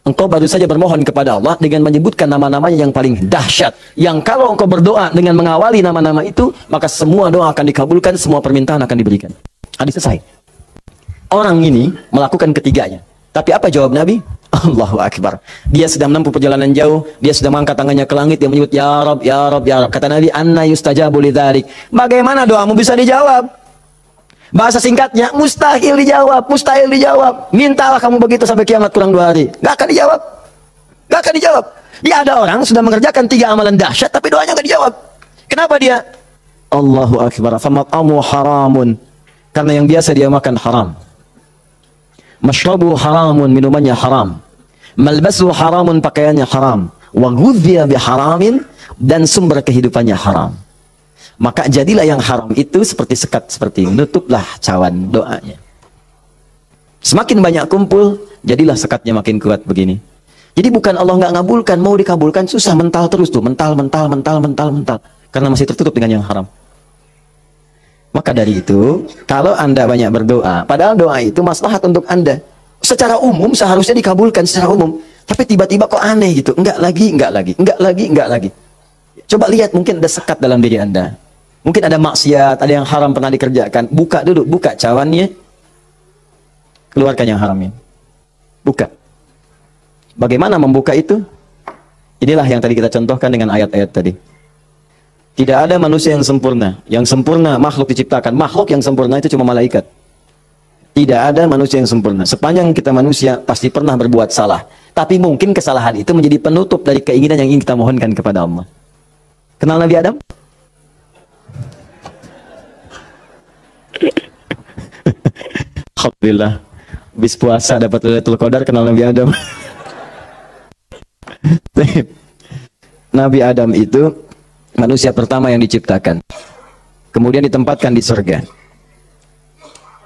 Engkau baru saja bermohon kepada Allah dengan menyebutkan nama-namanya yang paling dahsyat. Yang kalau engkau berdoa dengan mengawali nama-nama itu, maka semua doa akan dikabulkan, semua permintaan akan diberikan. Hadis selesai. Orang ini melakukan ketiganya. Tapi apa jawab Nabi? Allahu Akbar. Dia sudah menempuh perjalanan jauh, dia sudah mengangkat tangannya ke langit, dia menyebut ya Rabb, ya Rabb, ya Rabb. Kata Nabi, anna yustajabu lidzalik. Bagaimana doamu bisa dijawab? Bahasa singkatnya, mustahil dijawab, mustahil dijawab. Mintalah kamu begitu sampai kiamat kurang 2 hari. Gak akan dijawab. Gak akan dijawab. Dia ada orang sudah mengerjakan 3 amalan dahsyat, tapi doanya gak dijawab. Kenapa dia? Allahu Akbar. Famat'amu haramun. Karena yang biasa dia makan haram. Mashrabu haramun, minumannya haram. Malbasu haramun, pakaiannya haram. Wa ghudhiya biharamin, dan sumber kehidupannya haram. Maka jadilah yang haram itu seperti sekat seperti ini. Nutuplah cawan doanya. Semakin banyak kumpul, jadilah sekatnya makin kuat begini. Jadi bukan Allah nggak ngabulkan, mau dikabulkan susah, mental terus tuh, mental. Karena masih tertutup dengan yang haram. Maka dari itu, kalau Anda banyak berdoa, padahal doa itu maslahat untuk Anda. Secara umum seharusnya dikabulkan secara umum. Tapi tiba-tiba kok aneh gitu. Enggak lagi. Coba lihat, mungkin ada sekat dalam diri Anda. Mungkin ada maksiat, ada yang haram pernah dikerjakan. Buka dulu, buka cawannya. Keluarkan yang haramnya. Buka. Bagaimana membuka itu? Inilah yang tadi kita contohkan dengan ayat-ayat tadi. Tidak ada manusia yang sempurna. Yang sempurna makhluk diciptakan. Makhluk yang sempurna itu cuma malaikat. Tidak ada manusia yang sempurna. Sepanjang kita manusia pasti pernah berbuat salah. Tapi mungkin kesalahan itu menjadi penutup dari keinginan yang ingin kita mohonkan kepada Allah. Kenal Nabi Adam? Alhamdulillah. Habis puasa dapat Lailatul Qadar, kenal Nabi Adam. Nabi Adam itu manusia pertama yang diciptakan. Kemudian ditempatkan di surga.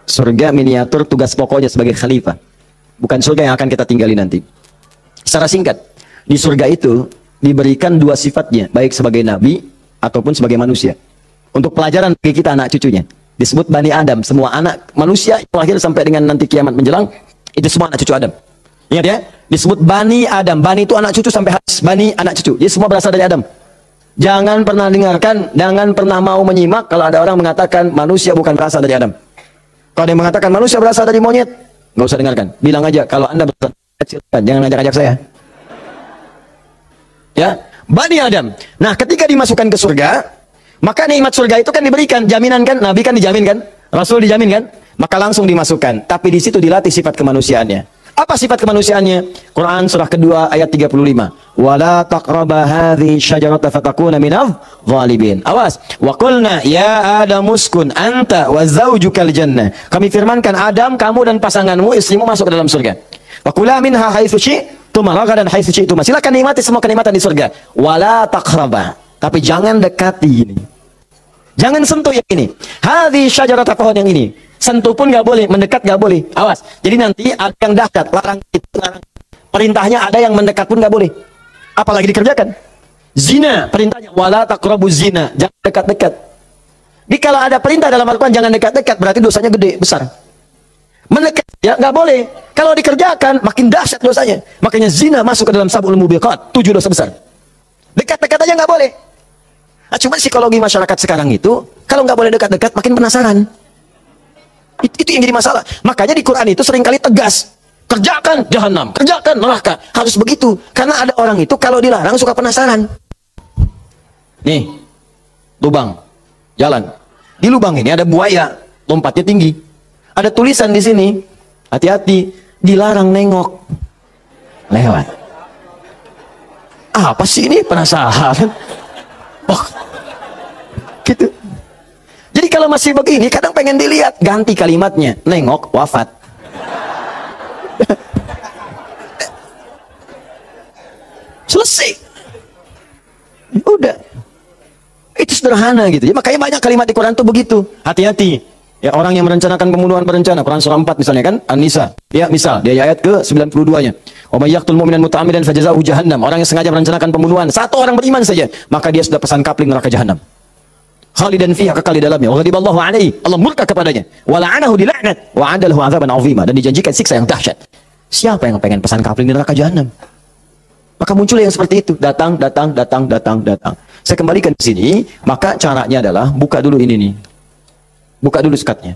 Surga miniatur, tugas pokoknya sebagai khalifah. Bukan surga yang akan kita tinggali nanti. Secara singkat, di surga itu diberikan 2 sifatnya, baik sebagai nabi ataupun sebagai manusia. Untuk pelajaran bagi kita anak cucunya. Disebut Bani Adam, semua anak manusia yang lahir sampai dengan nanti kiamat menjelang, itu semua anak cucu Adam. Ingat ya, disebut Bani Adam. Bani itu anak cucu sampai habis. Bani anak cucu. Jadi semua berasal dari Adam. Jangan pernah dengarkan, jangan pernah mau menyimak kalau ada orang mengatakan manusia bukan berasal dari Adam. Kalau ada yang mengatakan manusia berasal dari monyet, nggak usah dengarkan. Bilang aja kalau Anda berasal dari silakan, jangan ajak-ajak saya. Ya, Bani Adam. Nah, ketika dimasukkan ke surga, maka nikmat surga itu kan diberikan, jaminan kan, Nabi kan dijamin kan, Rasul dijamin kan, maka langsung dimasukkan. Tapi di situ dilatih sifat kemanusiaannya. Apa sifat kemanusiaannya? Quran surah kedua ayat 35. Wala taqraba hadhihi syajarata fatakuna minadh zalimin. Awas. Wa qulna ya Adam uskun anta wa zaujukal jannah. Kami firmankan, Adam, kamu dan pasanganmu, istrimu masuk ke dalam surga. Wa kula minha haitsu syi'tum ragadan haitsu syi'tum. Silakan nikmati semua kenikmatan di surga. Wala taqraba. Tapi jangan dekati ini. Jangan sentuh yang ini. Hadhihi syajarata, pohon yang ini. Sentuh pun nggak boleh, mendekat nggak boleh. Awas. Jadi nanti ada yang dahsyat, larang itu, larang. Perintahnya ada yang mendekat pun nggak boleh. Apalagi dikerjakan. Zina, perintahnya wala taqrabu zina, jangan dekat-dekat. Jadi kalau ada perintah dalam Al-Quran jangan dekat-dekat, berarti dosanya gede, besar. Mendekat ya nggak boleh. Kalau dikerjakan makin dahsyat dosanya. Makanya zina masuk ke dalam sab'ul mubiqat, 7 dosa besar. Dekat-dekat aja nggak boleh. Nah, cuma psikologi masyarakat sekarang itu, kalau nggak boleh dekat-dekat, makin penasaran. Itu yang jadi masalah. Makanya di Quran itu seringkali tegas. Kerjakan jahanam, kerjakan neraka. Harus begitu. Karena ada orang itu kalau dilarang suka penasaran. Nih, lubang, jalan. Di lubang ini ada buaya, lompatnya tinggi. Ada tulisan di sini, hati-hati, dilarang nengok. Lewat. Apa sih ini? Penasaran. Oh, gitu. Jadi kalau masih begini, kadang pengen dilihat, ganti kalimatnya, nengok, wafat. Selesai. Udah. Itu sederhana gitu. Ya, makanya banyak kalimat di Quran tuh begitu. Hati-hati. Ya, orang yang merencanakan pembunuhan berencana, Quran surah 4 misalnya kan, An-Nisa. Ya, misal, dia ayat ke 92-nya. Wa may yaqtul mu'minan muta'ammidan fajazaohu jahannam. Orang yang sengaja merencanakan pembunuhan, satu orang beriman saja, maka dia sudah pesan kapling neraka jahanam. Khalidan fiha, kekal di dalamnya. Wa ghadiballahu alaihi, Allah murka kepadanya. Wa la'anahu dila'nat wa 'adalahu 'adzaban 'azima, dan dijanjikan siksa yang dahsyat. Siapa yang pengen pesan kapling di neraka jahanam? Maka muncul yang seperti itu, datang. Saya kembalikan ke sini, maka caranya adalah buka dulu ini nih. Buka dulu sekatnya.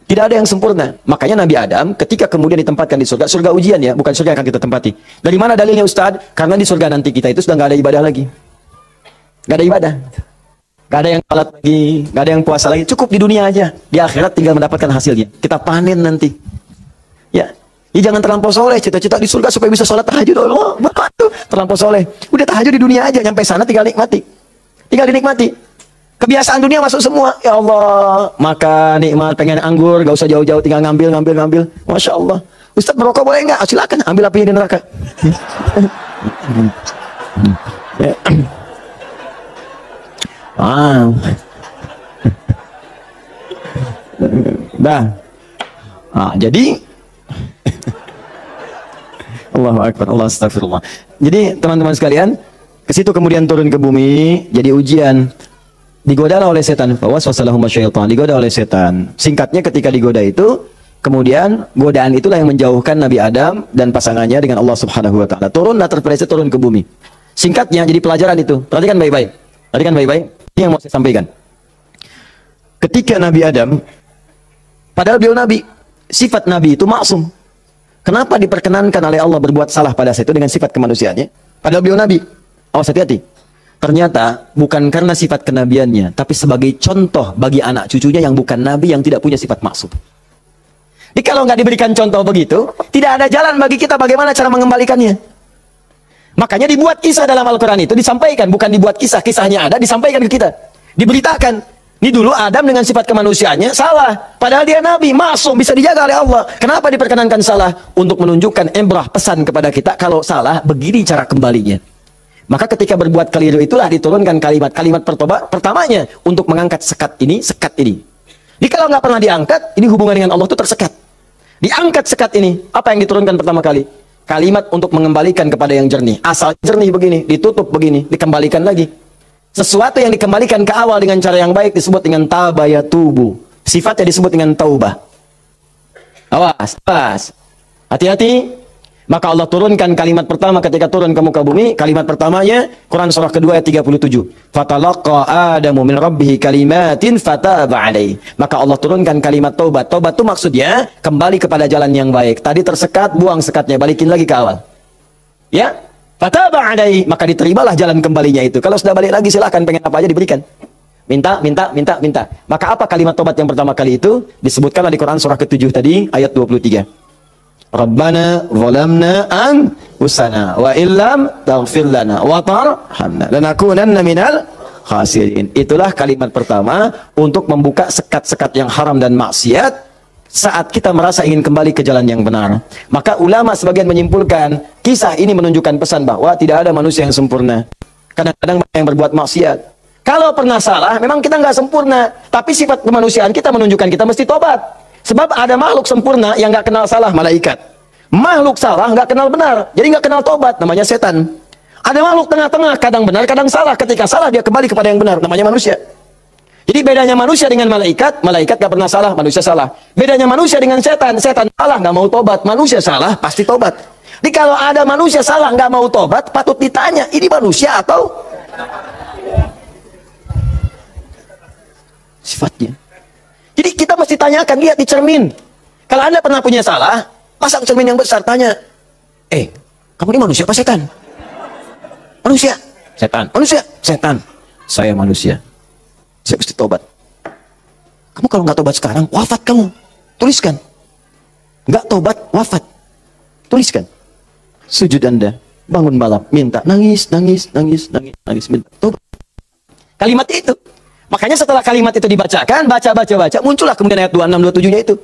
Tidak ada yang sempurna. Makanya Nabi Adam ketika kemudian ditempatkan di surga, surga ujian ya, bukan surga yang akan kita tempati. Dari mana dalilnya Ustaz? Karena di surga nanti kita itu sudah nggak ada ibadah lagi. Nggak ada ibadah. Nggak ada yang salat lagi, nggak ada yang puasa lagi. Cukup di dunia aja. Di akhirat tinggal mendapatkan hasilnya. Kita panen nanti. Ya. Ya jangan terlampau soleh, cita-cita di surga supaya bisa sholat tahajud. Oh, betul. Terlampau soleh. Udah tahajud di dunia aja, nyampe sana tinggal nikmati. Tinggal dinikmati. Kebiasaan dunia masuk semua. Ya Allah, maka nikmat pengen anggur, gak usah jauh-jauh, tinggal ngambil. Masya Allah. Ustaz merokok boleh nggak? Silakan, ambil apinya di neraka. Jadi Allahu Akbar, Allah astagfirullah. Jadi teman-teman sekalian, ke situ kemudian turun ke bumi, jadi ujian. Digodalah oleh setan, fawaswasalahum syaitan, digoda oleh setan. Singkatnya ketika digoda itu, kemudian godaan itulah yang menjauhkan Nabi Adam dan pasangannya dengan Allah Subhanahu wa taala. Turunlah terpeleset turun ke bumi. Singkatnya jadi pelajaran itu. Perhatikan baik-baik. Ini yang mau saya sampaikan. Ketika Nabi Adam, padahal beliau nabi, sifat nabi itu maksum. Kenapa diperkenankan oleh Allah berbuat salah pada saat itu dengan sifat kemanusiaannya? Padahal beliau nabi. Awas hati-hati. Ternyata bukan karena sifat kenabiannya, tapi sebagai contoh bagi anak cucunya yang bukan nabi, yang tidak punya sifat maksum. Jadi kalau nggak diberikan contoh begitu, tidak ada jalan bagi kita bagaimana cara mengembalikannya. Makanya dibuat kisah dalam Al-Quran itu, disampaikan, bukan dibuat kisah, kisahnya ada, disampaikan ke kita. Diberitakan. Ini dulu Adam dengan sifat kemanusiaannya salah. Padahal dia nabi, maksum, bisa dijaga oleh Allah. Kenapa diperkenankan salah? Untuk menunjukkan ibrah, pesan kepada kita, kalau salah, begini cara kembalinya. Maka ketika berbuat keliru itulah diturunkan kalimat pertobat pertamanya untuk mengangkat sekat ini. Jadi kalau nggak pernah diangkat, ini hubungan dengan Allah itu tersekat. Diangkat sekat ini, apa yang diturunkan pertama kali? Kalimat untuk mengembalikan kepada yang jernih. Asal jernih begini, ditutup begini, dikembalikan lagi. Sesuatu yang dikembalikan ke awal dengan cara yang baik disebut dengan tabayatubu. Sifatnya disebut dengan taubah. Awas. Hati-hati. Maka Allah turunkan kalimat pertama ketika turun ke muka bumi. Kalimat pertamanya Quran surah kedua ayat 37. Fatalaqa Adamu min rabbih kalimatin fataba alaihi. Maka Allah turunkan kalimat taubat. Taubat itu maksudnya kembali kepada jalan yang baik. Tadi tersekat, buang sekatnya, balikin lagi ke awal. Ya, fataba alaihi, maka diterimalah jalan kembalinya itu. Kalau sudah balik lagi silahkan, pengen apa aja diberikan. Minta. Maka apa kalimat taubat yang pertama kali itu? Disebutkan di Quran surah ke-7 tadi ayat 23. Rabbana zalamna anfusana wa illam taghfir lana wa tarhamna lanakunanna minal khasirin. Itulah kalimat pertama untuk membuka sekat-sekat yang haram dan maksiat saat kita merasa ingin kembali ke jalan yang benar. Maka ulama sebagian menyimpulkan kisah ini menunjukkan pesan bahwa tidak ada manusia yang sempurna. Kadang-kadang yang berbuat maksiat. Kalau pernah salah, memang kita nggak sempurna, tapi sifat kemanusiaan kita menunjukkan kita mesti tobat. Sebab ada makhluk sempurna yang nggak kenal salah, malaikat. Makhluk salah nggak kenal benar, jadi nggak kenal tobat, namanya setan. Ada makhluk tengah-tengah, kadang benar, kadang salah. Ketika salah dia kembali kepada yang benar, namanya manusia. Jadi bedanya manusia dengan malaikat, malaikat nggak pernah salah, manusia salah. Bedanya manusia dengan setan, setan salah nggak mau tobat, manusia salah pasti tobat. Jadi kalau ada manusia salah nggak mau tobat, patut ditanya, ini manusia atau sifatnya? Jadi kita mesti tanyakan, lihat di cermin. Kalau Anda pernah punya salah, pasang cermin yang besar, tanya, kamu ini manusia apa setan? Manusia. Setan. Manusia. Setan. Saya manusia. Saya mesti tobat. Kamu kalau nggak tobat sekarang, wafat kamu. Tuliskan. Nggak tobat, wafat. Tuliskan. Sujud Anda. Bangun malam. Minta. Nangis. Minta. Tobat. Kalimat itu. Makanya setelah kalimat itu dibacakan, baca, muncullah kemudian ayat 26, 27-nya itu.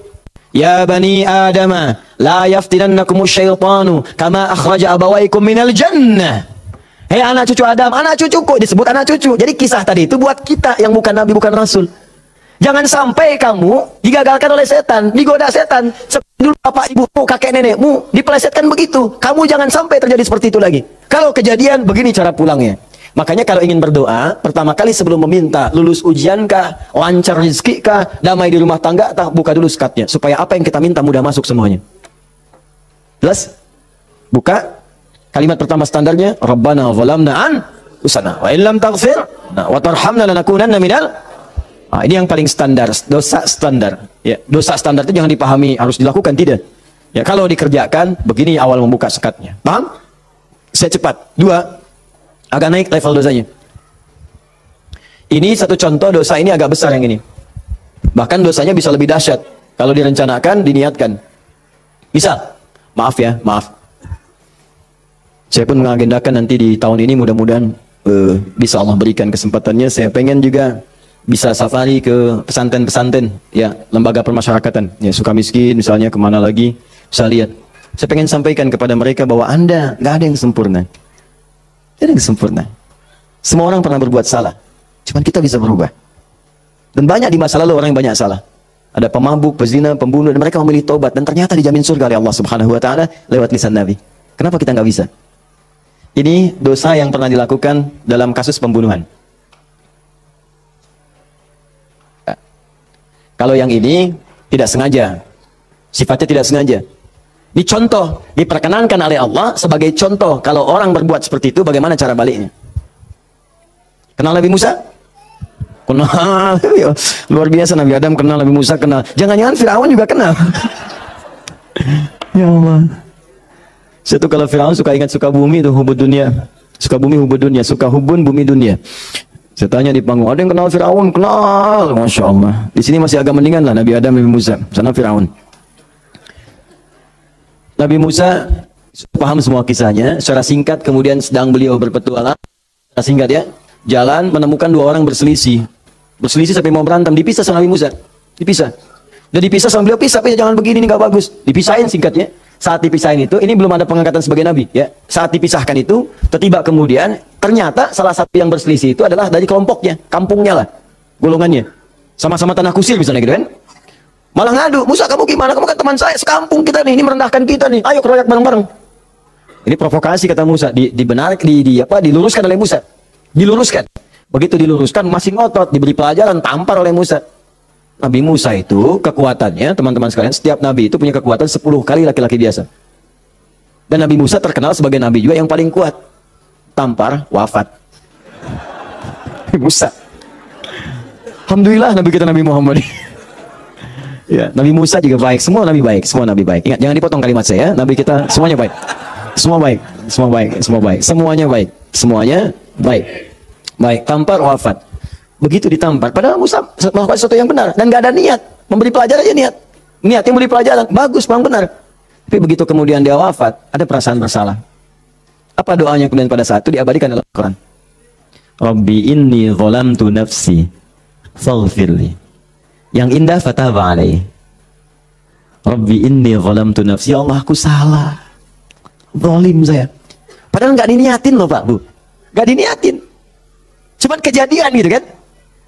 Ya bani Adama, la yaftinannakumus syaitanu kama akhraja abawaikum minal jannah. Hei anak cucu Adam, anak cucuku, disebut anak cucu. Jadi kisah tadi itu buat kita yang bukan nabi, bukan rasul. Jangan sampai kamu digagalkan oleh setan, digoda setan. Dulu bapak ibumu, kakek nenekmu dipelesetkan begitu. Kamu jangan sampai terjadi seperti itu lagi. Kalau kejadian, begini cara pulangnya. Makanya kalau ingin berdoa, pertama kali sebelum meminta lulus ujian kah, lancar rezeki kah, damai di rumah tangga, buka dulu sekatnya. Supaya apa yang kita minta mudah masuk semuanya. Jelas? Buka. Kalimat pertama standarnya, Rabbana zalamna anfusana wa illam taghfir wa tarhamna lanakunanna minal. Nah, ini yang paling standar, dosa standar. Ya, dosa standar itu jangan dipahami harus dilakukan, tidak. Ya, kalau dikerjakan, begini awal membuka sekatnya. Paham? Saya cepat. 2, agak naik level dosanya. Ini satu contoh dosa ini agak besar yang ini. Bahkan dosanya bisa lebih dahsyat kalau direncanakan, diniatkan. Bisa. Maaf ya, maaf. Saya pun mengagendakan nanti di tahun ini mudah-mudahan bisa Allah berikan kesempatannya. Saya pengen juga bisa safari ke pesantren-pesantren, ya, lembaga permasyarakatan, ya, Sukamiskin misalnya, kemana lagi, bisa lihat. Saya pengen sampaikan kepada mereka bahwa Anda nggak ada yang sempurna. Tidak ada yang sempurna. Semua orang pernah berbuat salah. Cuman kita bisa berubah. Dan banyak di masa lalu orang yang banyak salah. Ada pemabuk, pezina, pembunuh, dan mereka memilih tobat. Dan ternyata dijamin surga oleh Allah Subhanahu Wa Taala lewat lisan Nabi. Kenapa kita nggak bisa? Ini dosa yang pernah dilakukan dalam kasus pembunuhan. Kalau yang ini tidak sengaja, sifatnya tidak sengaja. Ini contoh, diperkenankan oleh Allah sebagai contoh. Kalau orang berbuat seperti itu, bagaimana cara baliknya? Kenal Nabi Musa? Kenal. Luar biasa, Nabi Adam kenal, Nabi Musa kenal. Jangan-jangan Firaun juga kenal. Ya Allah. Saya tuh kalau Firaun suka ingat suka bumi itu, hubud dunia. Suka bumi, hubud dunia. Suka hubun, bumi dunia. Saya tanya di panggung, ada yang kenal Firaun? Kenal. Masya Allah. Di sini masih agak mendingan lah Nabi Adam, Nabi Musa. Sana Firaun. Nabi Musa paham semua kisahnya. Secara singkat kemudian sedang beliau berpetualang. Secara singkat ya. Jalan menemukan 2 orang berselisih. Berselisih sampai mau berantem. Dipisah sama Nabi Musa. Dipisah. Udah dipisah sama beliau, pisah. Jangan begini, ini gak bagus. Dipisahin singkatnya. Saat dipisahin itu, ini belum ada pengangkatan sebagai nabi, ya. Saat dipisahkan itu, tiba kemudian ternyata salah satu yang berselisih itu adalah dari kelompoknya, kampungnya lah, golongannya, sama-sama tanah kusir misalnya gitu kan. Malah ngadu, Musa kamu gimana? Kamu kan teman saya, sekampung kita nih, ini merendahkan kita nih. Ayo keroyak bareng-bareng. Ini provokasi kata Musa, diluruskan oleh Musa, diluruskan. Begitu diluruskan, masih ngotot, diberi pelajaran, tampar oleh Musa. Nabi Musa itu kekuatannya, teman-teman sekalian, setiap nabi itu punya kekuatan 10 kali laki-laki biasa. Dan Nabi Musa terkenal sebagai nabi juga yang paling kuat. Tampar, wafat. Nabi Musa. Alhamdulillah nabi kita Nabi Muhammad. Ya, Nabi Musa juga baik, semua nabi baik, semua nabi baik. Ingat, jangan dipotong kalimat saya, nabi kita semuanya baik. Semua baik, semua baik, semua baik. Semuanya baik, semuanya baik. Baik, tampar, wafat. Begitu ditampar, padahal Musa melakukan sesuatu yang benar dan nggak ada niat memberi pelajaran aja, niat yang memberi pelajaran bagus, memang benar. Tapi begitu kemudian dia wafat, ada perasaan bersalah. Apa doanya kemudian pada saat itu diabadikan dalam Al-Quran? Rabbi inni zalamtu nafsi faghfirli. Yang indah fataba alaihi. Rabbi inni zalamtu nafsi, ya Allah aku salah, zalim saya. Padahal nggak diniatin loh Pak Bu, nggak diniatin, cuman kejadian gitu kan.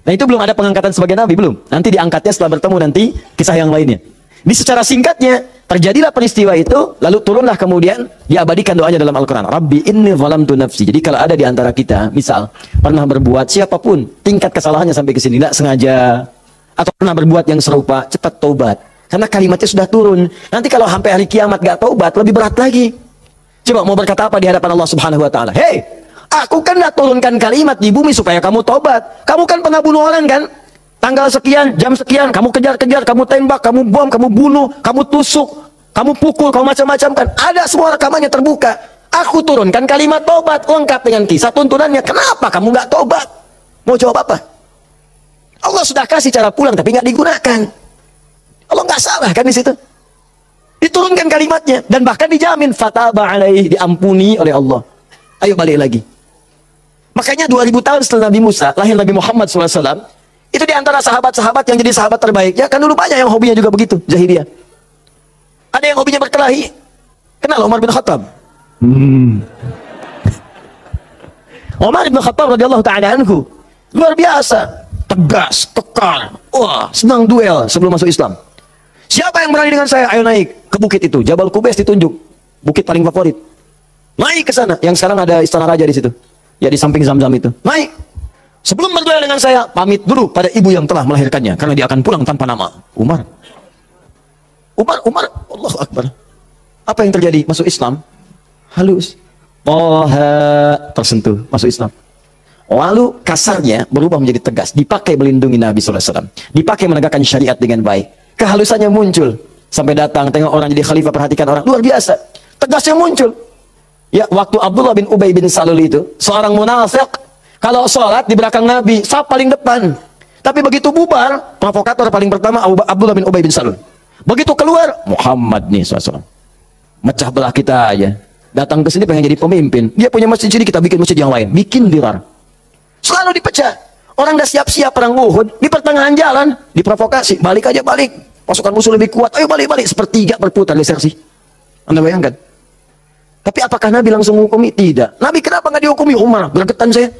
Nah itu belum ada pengangkatan sebagai nabi, belum. Nanti diangkatnya setelah bertemu nanti kisah yang lainnya. Ini secara singkatnya, terjadilah peristiwa itu, lalu turunlah kemudian diabadikan doanya dalam Al-Quran. Rabbi inni zalamtu nafsi. Jadi kalau ada di antara kita, misal, pernah berbuat siapapun, tingkat kesalahannya sampai ke sini, tidak sengaja, atau pernah berbuat yang serupa, cepat taubat. Karena kalimatnya sudah turun. Nanti kalau sampai hari kiamat gak taubat, lebih berat lagi. Coba mau berkata apa di hadapan Allah Subhanahu Wa Taala? Hei! Aku kan tidak turunkan kalimat di bumi supaya kamu tobat. Kamu kan pernah bunuh orang kan? Tanggal sekian, jam sekian, kamu kejar-kejar, kamu tembak, kamu bom, kamu bunuh, kamu tusuk, kamu pukul, kamu macam-macam kan? Ada semua rekamannya terbuka. Aku turunkan kalimat tobat lengkap dengan kisah tuntunannya. Kenapa kamu nggak tobat? Mau jawab apa? Allah sudah kasih cara pulang tapi nggak digunakan. Allah nggak salah kan di situ? Diturunkan kalimatnya dan bahkan dijamin fataba alaihi, diampuni oleh Allah. Ayo balik lagi. Makanya 2000 tahun setelah Nabi Musa, lahir Nabi Muhammad SAW, itu diantara sahabat-sahabat yang jadi sahabat terbaiknya, kan dulu banyak yang hobinya juga begitu, jahiliyah. Ada yang hobinya berkelahi. Kenal Umar bin Khattab? Umar bin Khattab radhiyallahu ta'ala anhu, luar biasa, tegas, kekar, wah, senang duel sebelum masuk Islam. Siapa yang berani dengan saya? Ayo naik ke bukit itu, Jabal Qubais ditunjuk, bukit paling favorit. Naik ke sana, yang sekarang ada istana raja di situ. Ya di samping Zam-Zam itu. Naik. Sebelum berduel dengan saya, pamit dulu pada ibu yang telah melahirkannya, karena dia akan pulang tanpa nama. Umar, Allahu Akbar. Apa yang terjadi? Masuk Islam halus. Tersentuh, masuk Islam. Lalu kasarnya berubah menjadi tegas, dipakai melindungi Nabi SAW, dipakai menegakkan syariat dengan baik. Kehalusannya muncul, sampai datang tengok orang jadi khalifah, perhatikan orang, luar biasa. Tegasnya muncul. Ya, waktu Abdullah bin Ubay bin Salul itu, seorang munafik, kalau sholat di belakang Nabi, saf paling depan. Tapi begitu bubar, provokator paling pertama Abdullah bin Ubay bin Salul. Begitu keluar, Muhammad nih SAW. Mecah belah kita aja. Datang ke sini pengen jadi pemimpin. Dia punya masjid sini, kita bikin masjid yang lain. Bikin dirar. Selalu dipecah. Orang dah siap-siap perang Uhud, di pertengahan jalan diprovokasi, balik aja balik. Pasukan musuh lebih kuat, ayo balik-balik. Sepertiga berputar desersi. Anda bayangkan? Tapi apakah Nabi langsung menghukumi? Tidak. Nabi kenapa nggak dihukumi? Umar, gergetan saya.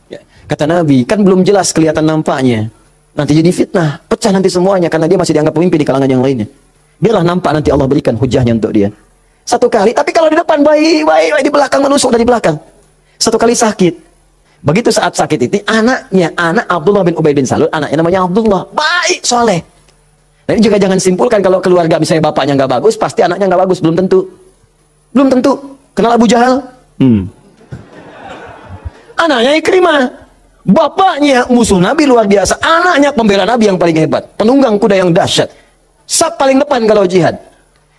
Ya, kata Nabi, kan belum jelas kelihatan nampaknya. Nanti jadi fitnah, pecah nanti semuanya karena dia masih dianggap pemimpin di kalangan yang lainnya. Biarlah nampak, nanti Allah berikan hujahnya untuk dia. Satu kali, tapi kalau di depan baik, di belakang menusuk dari belakang. Satu kali sakit. Begitu saat sakit itu, anak Abdullah bin Ubay bin Salul, anaknya namanya Abdullah, baik, soleh. Dan juga jangan simpulkan kalau keluarga misalnya bapaknya nggak bagus, pasti anaknya nggak bagus, belum tentu. Belum tentu. Kenal Abu Jahal? Anaknya Ikrimah. Bapaknya musuh Nabi luar biasa. Anaknya pembela Nabi yang paling hebat. Penunggang kuda yang dahsyat. Saf paling depan kalau jihad.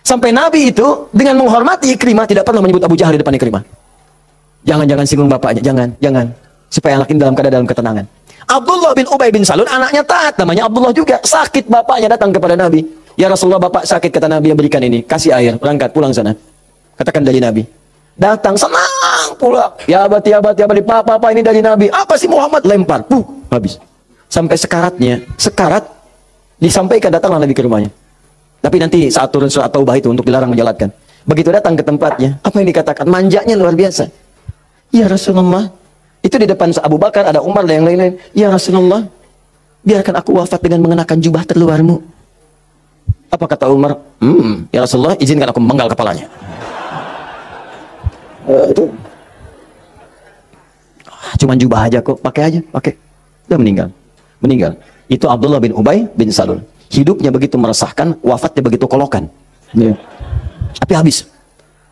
Sampai Nabi itu dengan menghormati Ikrimah tidak pernah menyebut Abu Jahal di depan Ikrimah. Jangan singgung bapaknya, jangan. Supaya anak ini dalam keadaan dalam ketenangan. Abdullah bin Ubay bin Salul anaknya taat, namanya Abdullah juga. Sakit bapaknya datang kepada Nabi. Ya Rasulullah, bapak sakit, kata Nabi, yang berikan ini. Kasih air, berangkat pulang sana. Katakan dari Nabi. Datang senang pulang. Ya abati, papa ini dari Nabi. Apa sih Muhammad? Lempar, habis. Sampai sekarat disampaikan, datanglah Nabi ke rumahnya. Tapi nanti saat turun surat Taubah itu untuk dilarang menjalatkan. Begitu datang ke tempatnya, apa yang dikatakan? Manjanya luar biasa. Ya Rasulullah, itu di depan Abu Bakar, ada Umar dan yang lain-lain. Ya Rasulullah, biarkan aku wafat dengan mengenakan jubah terluarmu. Apa kata Umar? Ya Rasulullah, izinkan aku memenggal kepalanya. Itu cuman jubah aja kok, pakai aja. Udah meninggal. Itu Abdullah bin Ubay bin Salul. Hidupnya begitu meresahkan, wafatnya begitu kolokan. Tapi habis.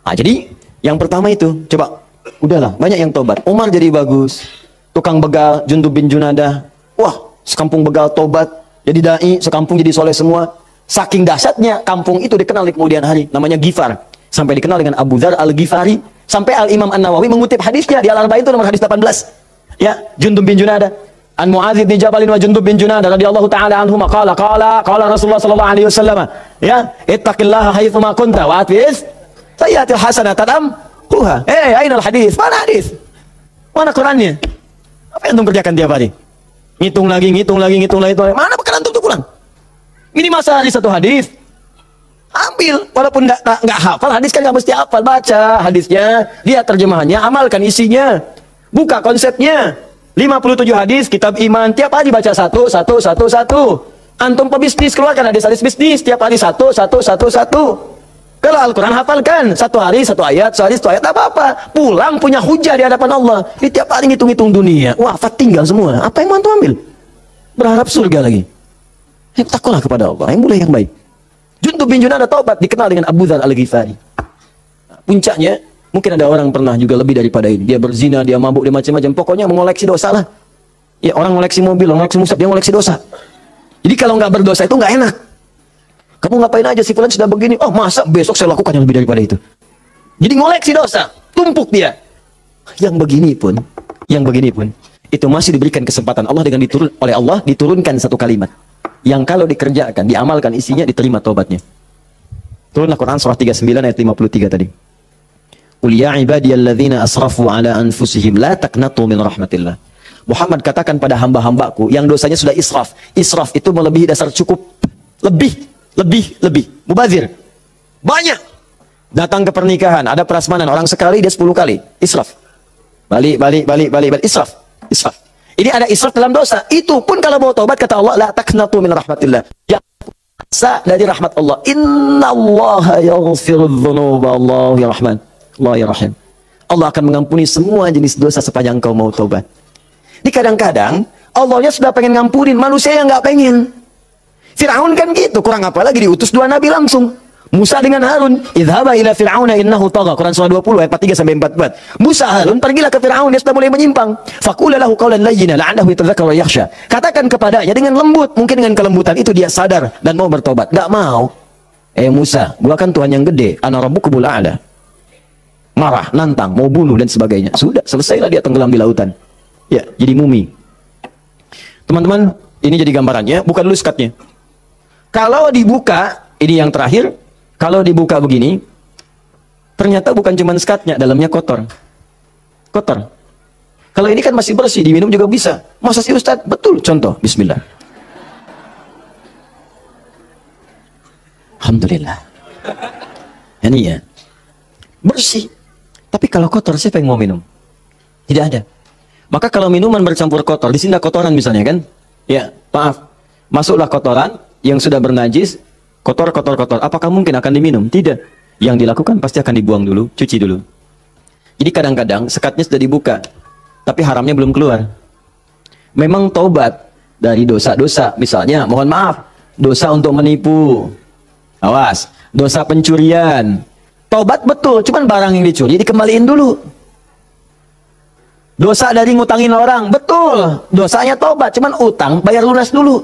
Jadi yang pertama itu, coba, udahlah, banyak yang tobat. Umar jadi bagus. Tukang begal, Jundub bin Junadah. Wah, sekampung begal tobat. Jadi dai, sekampung jadi soleh semua. Saking dahsyatnya, kampung itu dikenal di kemudian hari. Namanya Ghifar. Sampai dikenal dengan Abu Dzar al-Ghifari. Sampai Al-Imam An-Nawawi mengutip hadisnya di Al-Arba'in itu nomor hadis 18. Ya, Jundub bin Junadah. An Mu'adz bin Jabal wa Jundub bin Junadah radhiyallahu taala anhuma qala Rasulullah sallallahu alaihi wasallam, ya, ittaqillaha haitsu ma kunta wa atbi'is sayyi'atil hasanatan amhuha. Ainal hadis? Mana hadis? Mana Qur'annya? Apa yang antum kerjakan tiap hari? Ngitung lagi. Mana bekal antum tuh pulang? Ini masa hadis satu hadis. Ambil, walaupun nggak hafal hadis kan nggak mesti hafal, baca hadisnya, lihat terjemahannya, amalkan isinya, buka konsepnya. 57 hadis kitab iman, tiap hari baca satu. Antum pebisnis, keluarkan hadis-hadis bisnis, tiap hari satu. Kalau Al-Quran hafalkan, satu hari satu ayat, sehari satu ayat, apa-apa. Pulang punya hujah di hadapan Allah. Ini tiap hari ngitung-ngitung dunia, wafat tinggal semua. Apa yang mau antum ambil? Berharap surga lagi. Takutlah kepada Allah, yang boleh yang baik. Jundub bin Junadah taubat, dikenal dengan Abu Dzar al-Ghifari. Puncaknya, mungkin ada orang pernah juga lebih daripada ini. Dia berzina, dia mabuk, dia macam-macam. Pokoknya mengoleksi dosa lah. Ya, orang ngoleksi mobil, ngoleksi musab, dia ngoleksi dosa. Jadi kalau nggak berdosa itu nggak enak. Kamu ngapain aja, si fulan sudah begini. Oh, masa besok saya lakukan yang lebih daripada itu. Jadi ngoleksi dosa, tumpuk dia. Yang begini pun, itu masih diberikan kesempatan Allah dengan oleh Allah diturunkan satu kalimat. Yang kalau dikerjakan, diamalkan isinya, diterima taubatnya. Turunlah Quran surah 39 ayat 53 tadi. Qul ya ibadiyalladzina asrafu ala anfusihim la taqnatu min rahmatillah. Muhammad katakan pada hamba-hambaku yang dosanya sudah israf. Israf itu melebihi dasar cukup. Lebih. Mubazir. Banyak. Datang ke pernikahan, ada prasmanan, orang sekali dia 10 kali. Israf. Balik. Israf. Ini ada israf dalam dosa. Itu pun kalau mau taubat, kata Allah, la taqnatu min rahmatillah. Ya, dari rahmat Allah. Innallaha yaghfirudz dzunuba, Allahu ya Rahman. Allah ya Rahim. Allah akan mengampuni semua jenis dosa sepanjang kau mau taubat. Di kadang-kadang Allahnya sudah pengen ngampunin, manusia yang nggak pengen. Firaun kan gitu, kurang apa lagi diutus 2 nabi langsung. Musa dengan Harun, idhaba ila fir'auna innahu tagha. Quran surah 20 ayat 43 sampai 44. Musa Harun pergilah ke Firaun, dia sudah mulai menyimpang. Faqula lahu qawlan layyina la'allahu yatadhakkaru wa yakhsha. Katakan kepadanya dengan lembut, mungkin dengan kelembutan itu dia sadar dan mau bertobat. Enggak mau. Musa, gua kan Tuhan yang gede, ana rabbukumul a'la. Marah, nantang, mau bunuh dan sebagainya. Sudah, selesailah dia tenggelam di lautan. Ya, jadi mumi. Teman-teman, ini jadi gambarannya, buka dulu skatnya. Kalau dibuka, ini yang terakhir, kalau dibuka begini, ternyata bukan cuma skatnya, dalamnya kotor. Kotor. Kalau ini kan masih bersih, diminum juga bisa. Masa sih Ustaz? Betul, contoh. Bismillah. Alhamdulillah. Ini ya. Bersih. Tapi kalau kotor, siapa yang mau minum? Tidak ada. Maka kalau minuman bercampur kotor, di sini ada kotoran misalnya kan? Ya, maaf. Masuklah kotoran yang sudah bernajis, kotor. Apakah mungkin akan diminum? Tidak. Yang dilakukan pasti akan dibuang dulu, cuci dulu. Jadi kadang-kadang sekatnya sudah dibuka, tapi haramnya belum keluar. Memang taubat dari dosa-dosa, misalnya, mohon maaf, dosa untuk menipu. Awas, dosa pencurian. Taubat betul, cuman barang yang dicuri dikembaliin dulu. Dosa dari ngutangin orang, betul. Dosanya taubat, cuman utang bayar lunas dulu.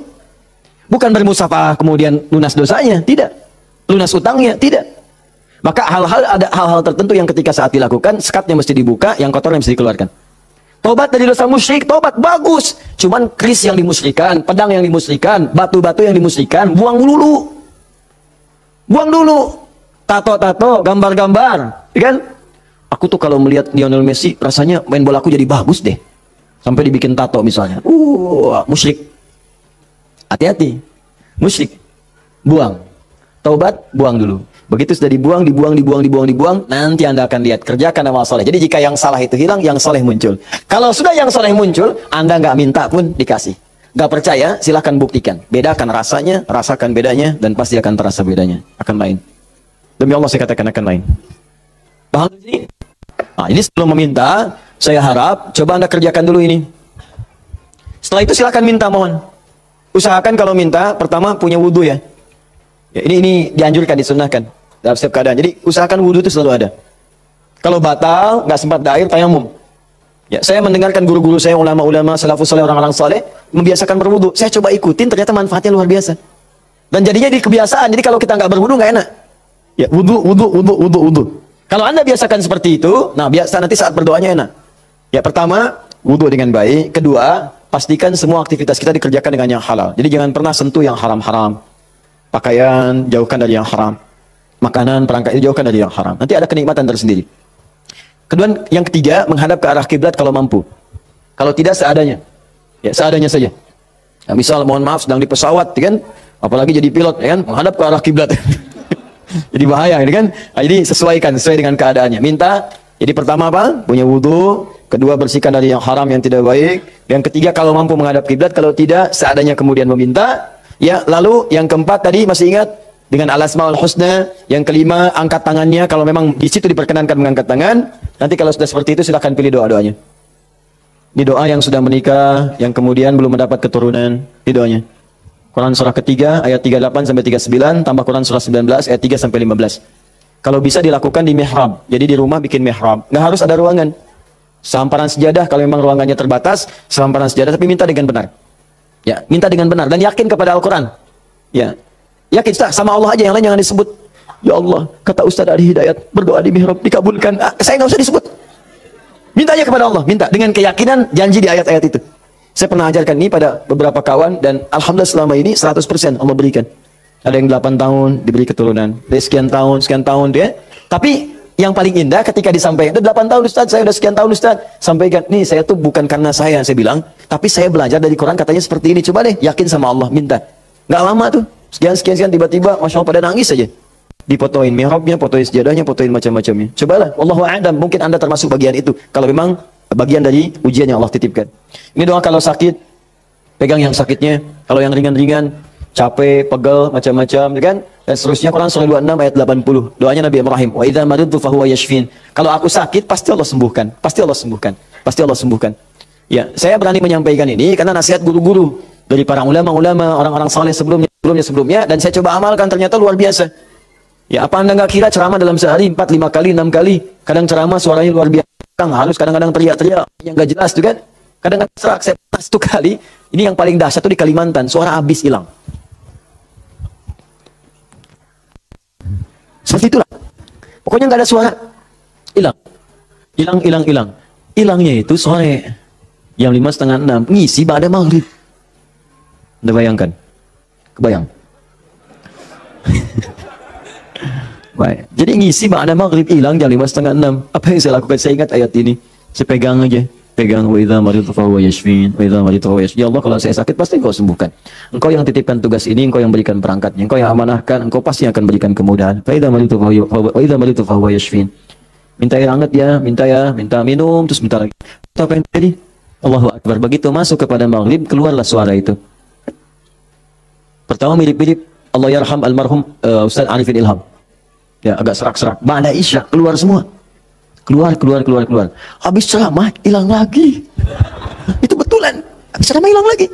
Bukan bermusafah kemudian lunas dosanya, tidak. Lunas utangnya, tidak. Maka ada hal-hal tertentu yang ketika saat dilakukan, sekatnya mesti dibuka, yang kotor yang mesti dikeluarkan. Tobat dari dosa musyrik, tobat bagus. Cuman keris yang dimusyrikan, pedang yang dimusyrikan, batu-batu yang dimusyrikan, buang dulu. Buang dulu. Tato-tato, gambar-gambar, kan? Aku tuh kalau melihat Lionel Messi, rasanya main bola aku jadi bagus deh. Sampai dibikin tato misalnya. Musyrik. Hati-hati, musyrik, buang. Taubat, buang dulu. Begitu sudah dibuang, nanti Anda akan lihat, kerjakan amal soleh. Jadi jika yang salah itu hilang, yang soleh muncul. Kalau sudah yang soleh muncul, Anda nggak minta pun dikasih. Nggak percaya, silahkan buktikan. Bedakan rasanya, rasakan bedanya, dan pasti akan terasa bedanya. Akan lain. Demi Allah saya katakan akan lain. Paham ini? Nah, ini sebelum meminta, saya harap, coba Anda kerjakan dulu ini. Setelah itu silahkan minta, mohon. Usahakan kalau minta, pertama punya wudhu ya. Ini dianjurkan, disunahkan dalam setiap keadaan. Jadi usahakan wudhu itu selalu ada. Kalau batal, nggak sempat ada air, tayamum. Ya, saya mendengarkan guru-guru saya, ulama-ulama, salafus saleh, orang-orang saleh membiasakan berwudhu. Saya coba ikutin, ternyata manfaatnya luar biasa. Dan jadinya di kebiasaan. Jadi kalau kita nggak berwudhu nggak enak. Ya, wudhu. Kalau Anda biasakan seperti itu, nah biasa nanti saat berdoanya enak. Ya, pertama wudhu dengan baik. Kedua, pastikan semua aktivitas kita dikerjakan dengan yang halal. Jadi jangan pernah sentuh yang haram-haram. Pakaian, jauhkan dari yang haram. Makanan, perangkat itu jauhkan dari yang haram. Nanti ada kenikmatan tersendiri. Kedua, yang ketiga, menghadap ke arah kiblat kalau mampu. Kalau tidak, seadanya. Ya, seadanya saja. Nah, misal, mohon maaf, sedang di pesawat, kan? Apalagi jadi pilot, kan? Menghadap ke arah kiblat. Jadi bahaya, kan? Nah, jadi sesuaikan, sesuai dengan keadaannya. Minta, jadi pertama apa? Punya wudhu. Kedua, bersihkan dari yang haram yang tidak baik. Yang ketiga, kalau mampu menghadap kiblat, kalau tidak, seadanya kemudian meminta. Ya, lalu yang keempat tadi masih ingat dengan al-asmaul husna. Yang kelima, angkat tangannya kalau memang di situ diperkenankan mengangkat tangan. Nanti kalau sudah seperti itu silahkan pilih doa-doanya. Ini doa yang sudah menikah, yang kemudian belum mendapat keturunan, ini doanya. Quran surah ketiga ayat 38 sampai 39 tambah Quran surah 19 ayat 3 sampai 15. Kalau bisa dilakukan di mihrab. Jadi di rumah bikin mihrab. Nggak harus ada ruangan. Sehamparan sejadah, kalau memang ruangannya terbatas, sehamparan sejadah, tapi minta dengan benar. Ya, minta dengan benar dan yakin kepada Al-Quran. Ya, yakin sama Allah aja, yang lain jangan disebut. Ya Allah, kata Ustaz ada hidayat, berdoa di mihrab dikabulkan. Saya nggak usah disebut. Mintanya kepada Allah, minta dengan keyakinan janji di ayat-ayat itu. Saya pernah ajarkan ini pada beberapa kawan dan alhamdulillah selama ini 100% Allah berikan. Ada yang 8 tahun diberi keturunan, dari sekian tahun dia. Tapi yang paling indah ketika disampaikan, udah 8 tahun Ustaz, saya udah sekian tahun Ustaz. Sampaikan, nih saya tuh bukan karena saya bilang, tapi saya belajar dari Quran katanya seperti ini. Coba deh, yakin sama Allah, minta. Nggak lama tuh, sekian, tiba-tiba, Masya Allah pada nangis aja. Dipotoin mihrabnya, potoin sejadahnya, potoin macam-macamnya. Cobalah, Wallahu a'lam, mungkin Anda termasuk bagian itu. Kalau memang bagian dari ujian yang Allah titipkan. Ini doa kalau sakit, pegang yang sakitnya. Kalau yang ringan-ringan, capek, pegel, macam-macam, kan? Dan seterusnya Quran surah 26 ayat 80. Doanya Nabi Ibrahim, wa idza maridtu fahuwa yashfin. Kalau aku sakit, pasti Allah sembuhkan. Pasti Allah sembuhkan. Pasti Allah sembuhkan. Ya, saya berani menyampaikan ini karena nasihat guru-guru dari para ulama-ulama, orang-orang saleh sebelumnya dan saya coba amalkan ternyata luar biasa. Ya, apa Anda nggak kira ceramah dalam sehari 4, 5 kali, 6 kali? Kadang ceramah suaranya luar biasa, halus, kadang-kadang teriak-teriak yang nggak jelas tuh kan? Kadang-kadang serak, saya pernah 1 kali. Ini yang paling dahsyat tuh di Kalimantan, suara habis hilang. Seperti itulah. Pokoknya nggak ada suara, hilang. Hilang. Hilangnya itu sore, jam 5:30, 6, ngisi pada maghrib. Anda bayangkan? Kebayang? Baik. Jadi ngisi pada maghrib hilang jam 5:30, 6. Apa yang saya lakukan? Saya ingat ayat ini. Saya pegang aja. Pegang, wa idza maridtu fahuwa yashfin, wa idza maridtu fahuwa yashfin. Ya Allah, kalau saya sakit pasti Engkau sembuhkan. Engkau yang titipkan tugas ini, Engkau yang berikan perangkatnya, Engkau yang amanahkan, Engkau pasti akan berikan kemudahan. Fa idza maridtu fahuwa yashfin. Minta air hangat ya, minta minum, terus minta lagi. Apa yang terjadi? Allahu Akbar. Begitu masuk kepada maghrib, keluarlah suara itu. Pertama mirip-mirip Allah yarham almarhum Ustaz Arifin Ilham. Ya, agak serak-serak. Ba'da Isya keluar semua. Keluar. Habis ceramah hilang lagi. Itu betulan. Habis ceramah hilang lagi.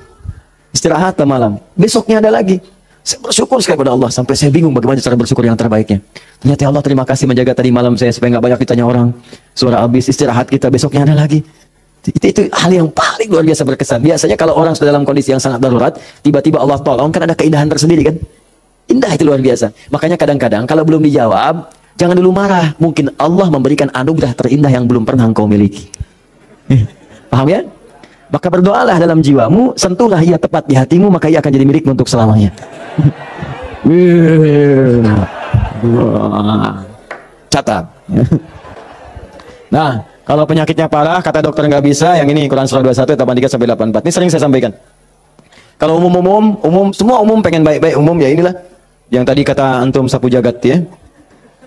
Istirahat malam. Besoknya ada lagi. Saya bersyukur sekali kepada Allah sampai saya bingung bagaimana cara bersyukur yang terbaiknya. Ternyata Allah terima kasih menjaga tadi malam saya supaya nggak banyak ditanya orang. Suara habis, istirahat kita, besoknya ada lagi. Itu hal yang paling luar biasa berkesan. Biasanya kalau orang sudah dalam kondisi yang sangat darurat, tiba-tiba Allah tolong, kan ada keindahan tersendiri kan. Indah, itu luar biasa. Makanya kadang-kadang kalau belum dijawab, jangan dulu marah. Mungkin Allah memberikan anugerah terindah yang belum pernah engkau miliki. Paham ya? Maka berdoalah dalam jiwamu, sentuhlah ia tepat di hatimu, maka ia akan jadi milikmu untuk selamanya. Catat. Nah, kalau penyakitnya parah, kata dokter nggak bisa, yang ini Quran surah 21 ayat 83 sampai 84. Ini sering saya sampaikan. Kalau umum, semua umum pengen baik-baik umum, ya inilah. Yang tadi kata antum sapu jagat ya.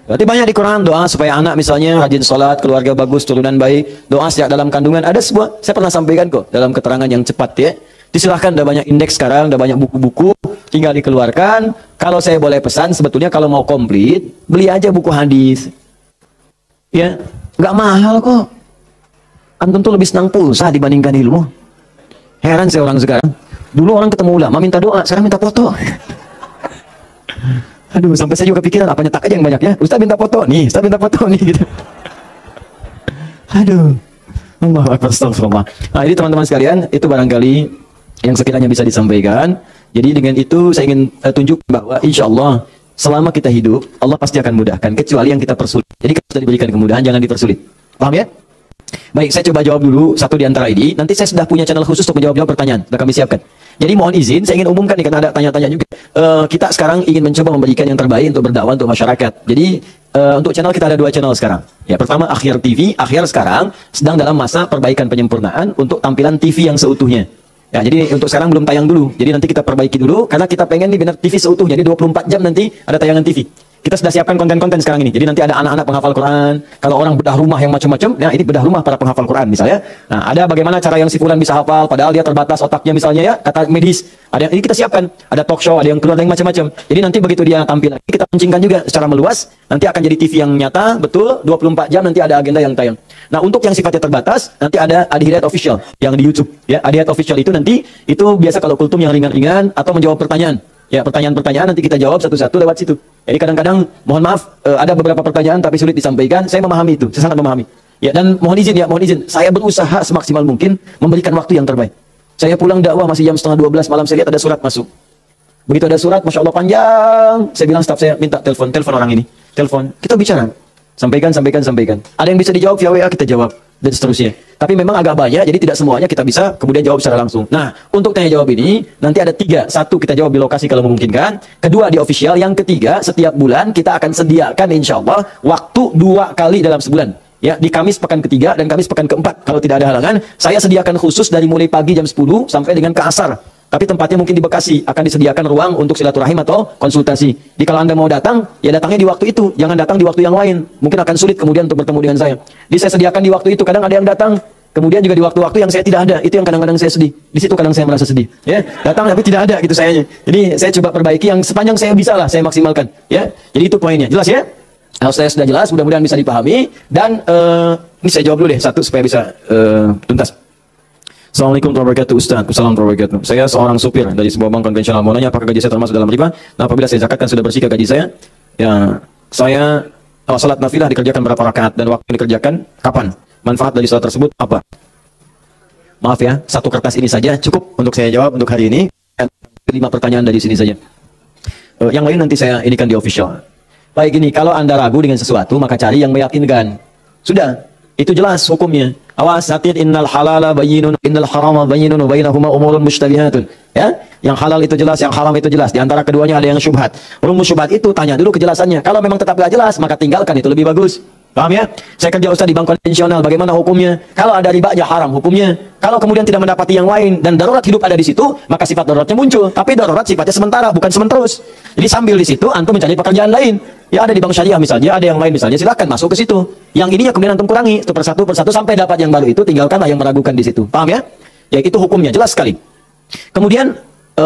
Berarti banyak di Quran doa supaya anak misalnya rajin sholat, keluarga bagus, turunan baik, doa sejak dalam kandungan. Ada sebuah, saya pernah sampaikan kok dalam keterangan yang cepat ya. Disilahkan, ada banyak indeks sekarang, ada banyak buku-buku, tinggal dikeluarkan. Kalau saya boleh pesan, sebetulnya kalau mau komplit, beli aja buku hadis. Ya, nggak mahal kok. Antum tuh lebih senang pulsa dibandingkan ilmu. Heran saya orang sekarang. Dulu orang ketemu ulama minta doa, sekarang minta foto. Aduh, sampai saya juga kepikiran apa nyetak aja yang banyak ya. Ustaz minta foto nih, Ustaz minta foto nih gitu. Aduh. Allahu Akbar, astagfirullah. Nah, ini teman-teman sekalian, itu barangkali yang sekiranya bisa disampaikan. Jadi dengan itu saya ingin tunjuk bahwa insya Allah selama kita hidup, Allah pasti akan mudahkan, kecuali yang kita persulit. Jadi kalau sudah diberikan kemudahan, jangan dipersulit. Paham ya? Baik, saya coba jawab dulu satu di antara ini. Nanti saya sudah punya channel khusus untuk menjawab pertanyaan. Sudah kami siapkan. Jadi mohon izin, saya ingin umumkan nih, karena ada tanya-tanya juga. Kita sekarang ingin mencoba memberikan yang terbaik untuk berdakwah untuk masyarakat. Jadi untuk channel kita ada 2 channel sekarang. Ya, pertama Akhir TV. Akhir sekarang sedang dalam masa perbaikan penyempurnaan untuk tampilan TV yang seutuhnya. Ya, jadi untuk sekarang belum tayang dulu. Jadi nanti kita perbaiki dulu, karena kita pengen nih benar TV seutuhnya. Jadi 24 jam nanti ada tayangan TV. Kita sudah siapkan konten-konten sekarang ini. Jadi nanti ada anak-anak penghafal Quran. Kalau orang bedah rumah yang macam-macam, nah ini bedah rumah para penghafal Quran misalnya. Nah, ada bagaimana cara yang si fulan bisa hafal, padahal dia terbatas otaknya misalnya ya, kata medis. Ada yang ini kita siapkan. Ada talk show, ada yang keluar yang macam-macam. Jadi nanti begitu dia tampil lagi, kita pancingkan juga secara meluas. Nanti akan jadi TV yang nyata, betul, 24 jam nanti ada agenda yang tayang. Nah, untuk yang sifatnya terbatas, nanti ada Adi Hidayat Official yang di YouTube. Ya, Adi Hidayat Official itu nanti, itu biasa kalau kultum yang ringan-ringan atau menjawab pertanyaan. Ya, pertanyaan-pertanyaan nanti kita jawab satu-satu lewat situ. Jadi kadang-kadang, mohon maaf, ada beberapa pertanyaan tapi sulit disampaikan. Saya memahami itu, saya sangat memahami. Ya, dan mohon izin, saya berusaha semaksimal mungkin memberikan waktu yang terbaik. Saya pulang dakwah masih jam 11:30 malam, saya lihat ada surat masuk. Begitu ada surat, Masya Allah panjang. Saya bilang staf saya, minta telepon orang ini. Telepon, kita bicara. Sampaikan. Ada yang bisa dijawab via WA, kita jawab. Dan seterusnya. Tapi memang agak banyak, jadi tidak semuanya kita bisa kemudian jawab secara langsung. Nah, untuk tanya jawab ini, nanti ada 3. 1, kita jawab di lokasi kalau memungkinkan. 2, di official. Yang 3, setiap bulan kita akan sediakan insya Allah waktu 2 kali dalam sebulan. Ya, di Kamis pekan ke-3 dan Kamis pekan ke-4. Kalau tidak ada halangan, saya sediakan khusus dari mulai pagi jam 10 sampai dengan ke asar. Tapi tempatnya mungkin di Bekasi, akan disediakan ruang untuk silaturahim atau konsultasi. Jadi kalau Anda mau datang, ya datangnya di waktu itu, jangan datang di waktu yang lain. Mungkin akan sulit kemudian untuk bertemu dengan saya. Jadi saya sediakan di waktu itu, kadang ada yang datang, kemudian juga di waktu-waktu yang saya tidak ada. Itu yang kadang-kadang saya sedih. Di situ kadang saya merasa sedih. Ya, datang tapi tidak ada gitu sayanya. Jadi saya coba perbaiki yang sepanjang saya bisa lah, saya maksimalkan. Ya, jadi itu poinnya. Jelas ya? Kalau saya sudah jelas, mudah-mudahan bisa dipahami. Dan ini saya jawab dulu deh satu supaya bisa tuntas. Assalamualaikum warahmatullahi wabarakatuh, Ustaz. Assalamualaikum warahmatullahi wabarakatuh. Saya seorang supir dari sebuah bank konvensional. Mau nanya apakah gaji saya termasuk dalam riba? Nah, apabila saya zakatkan sudah bersih ke gaji saya? Ya, saya salat nafilah dikerjakan berapa rakaat dan waktu dikerjakan kapan? Manfaat dari salat tersebut apa? Maaf ya, satu kertas ini saja cukup untuk saya jawab untuk hari ini. 5 pertanyaan dari sini saja. Yang lain nanti saya inikan di official. Baik, ini kalau Anda ragu dengan sesuatu, maka cari yang meyakinkan. Sudah, itu jelas hukumnya. Awas, hati, innal halala bayyinun, innal harama bayyinun, wa bainahuma umurun mushtabihatun. Ya, yang halal itu jelas, yang haram itu jelas. Di antara keduanya ada yang syubhat. Rumus syubhat itu tanya dulu kejelasannya. Kalau memang tetap gak jelas, maka tinggalkan, itu lebih bagus. Paham ya? Saya kerja ustaz di bank konvensional, bagaimana hukumnya? Kalau ada riba aja haram hukumnya. Kalau kemudian tidak mendapati yang lain dan darurat hidup ada di situ, maka sifat daruratnya muncul. Tapi darurat sifatnya sementara, bukan sementerus. Jadi sambil di situ antum mencari pekerjaan lain. Ya ada di bank syariah misalnya, ada yang lain misalnya, silakan masuk ke situ. Yang ininya kemudian antum kurangi itu persatu sampai dapat yang baru itu, tinggalkanlah yang meragukan di situ. Paham ya? Ya itu hukumnya jelas sekali. Kemudian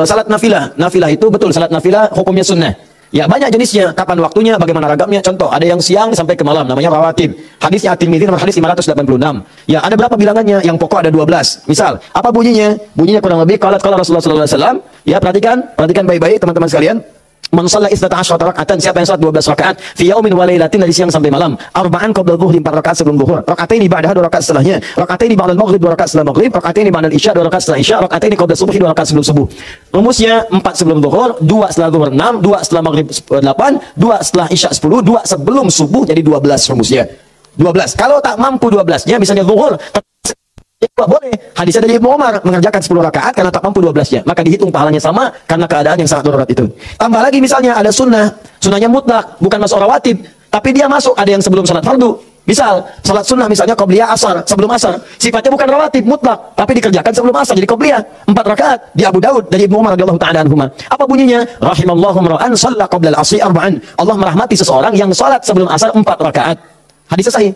salat nafilah. Nafilah itu betul, salat nafilah hukumnya sunnah. Ya banyak jenisnya, kapan waktunya, bagaimana ragamnya. Contoh, ada yang siang sampai ke malam, namanya rawatib. Hadisnya At-Tirmidzi nomor hadis 586. Ya ada berapa bilangannya? Yang pokok ada 12. Misal, apa bunyinya? Bunyinya kurang lebih qalat qala Rasulullah sallallahu alaihi wasallam. Ya perhatikan baik-baik teman-teman sekalian. Man shalla 12 raka'atan, siapa yang salat 12 rakaat fi yaumin wa lailatin, dari siang sampai malam. Arba'an qabla dhuhri, 4 rakaat sebelum zuhur. Raka'ataini ba'daha, 2 rakaat setelahnya. Raka'ataini ba'dal maghrib, 2 rakaat setelah maghrib. Raka'ataini ba'dal isya, 2 rakaat setelah isya. Raka'ataini qabla subhi, 2 rakaat sebelum subuh. Rumusnya 4 sebelum zuhur, 2 setelah zuhur 6, 2 setelah maghrib 8, 2 setelah isya 10, 2 sebelum subuh, jadi 12 rumusnya. 12. Kalau tak mampu 12-nya, misalnya zuhur boleh. Hadisnya dari Ibnu Umar mengerjakan 10 rakaat karena tak mampu 12-nya, maka dihitung pahalanya sama karena keadaan yang sangat darurat itu. Tambah lagi misalnya ada sunnahnya mutlak, bukan masuk rawatib, tapi dia masuk ada yang sebelum salat fardu. Misal salat sunnah misalnya qobliyah asar, sebelum asar, sifatnya bukan rawatib mutlak, tapi dikerjakan sebelum asar, jadi qobliyah 4 rakaat di Abu Daud dari Ibnu Umar radhiyallahu taala anhuma. Apa bunyinya? Rahimallahu ra'an shalla qabla al-'asri arba'an. Allah merahmati seseorang yang salat sebelum asar 4 rakaat. Hadisnya sahih.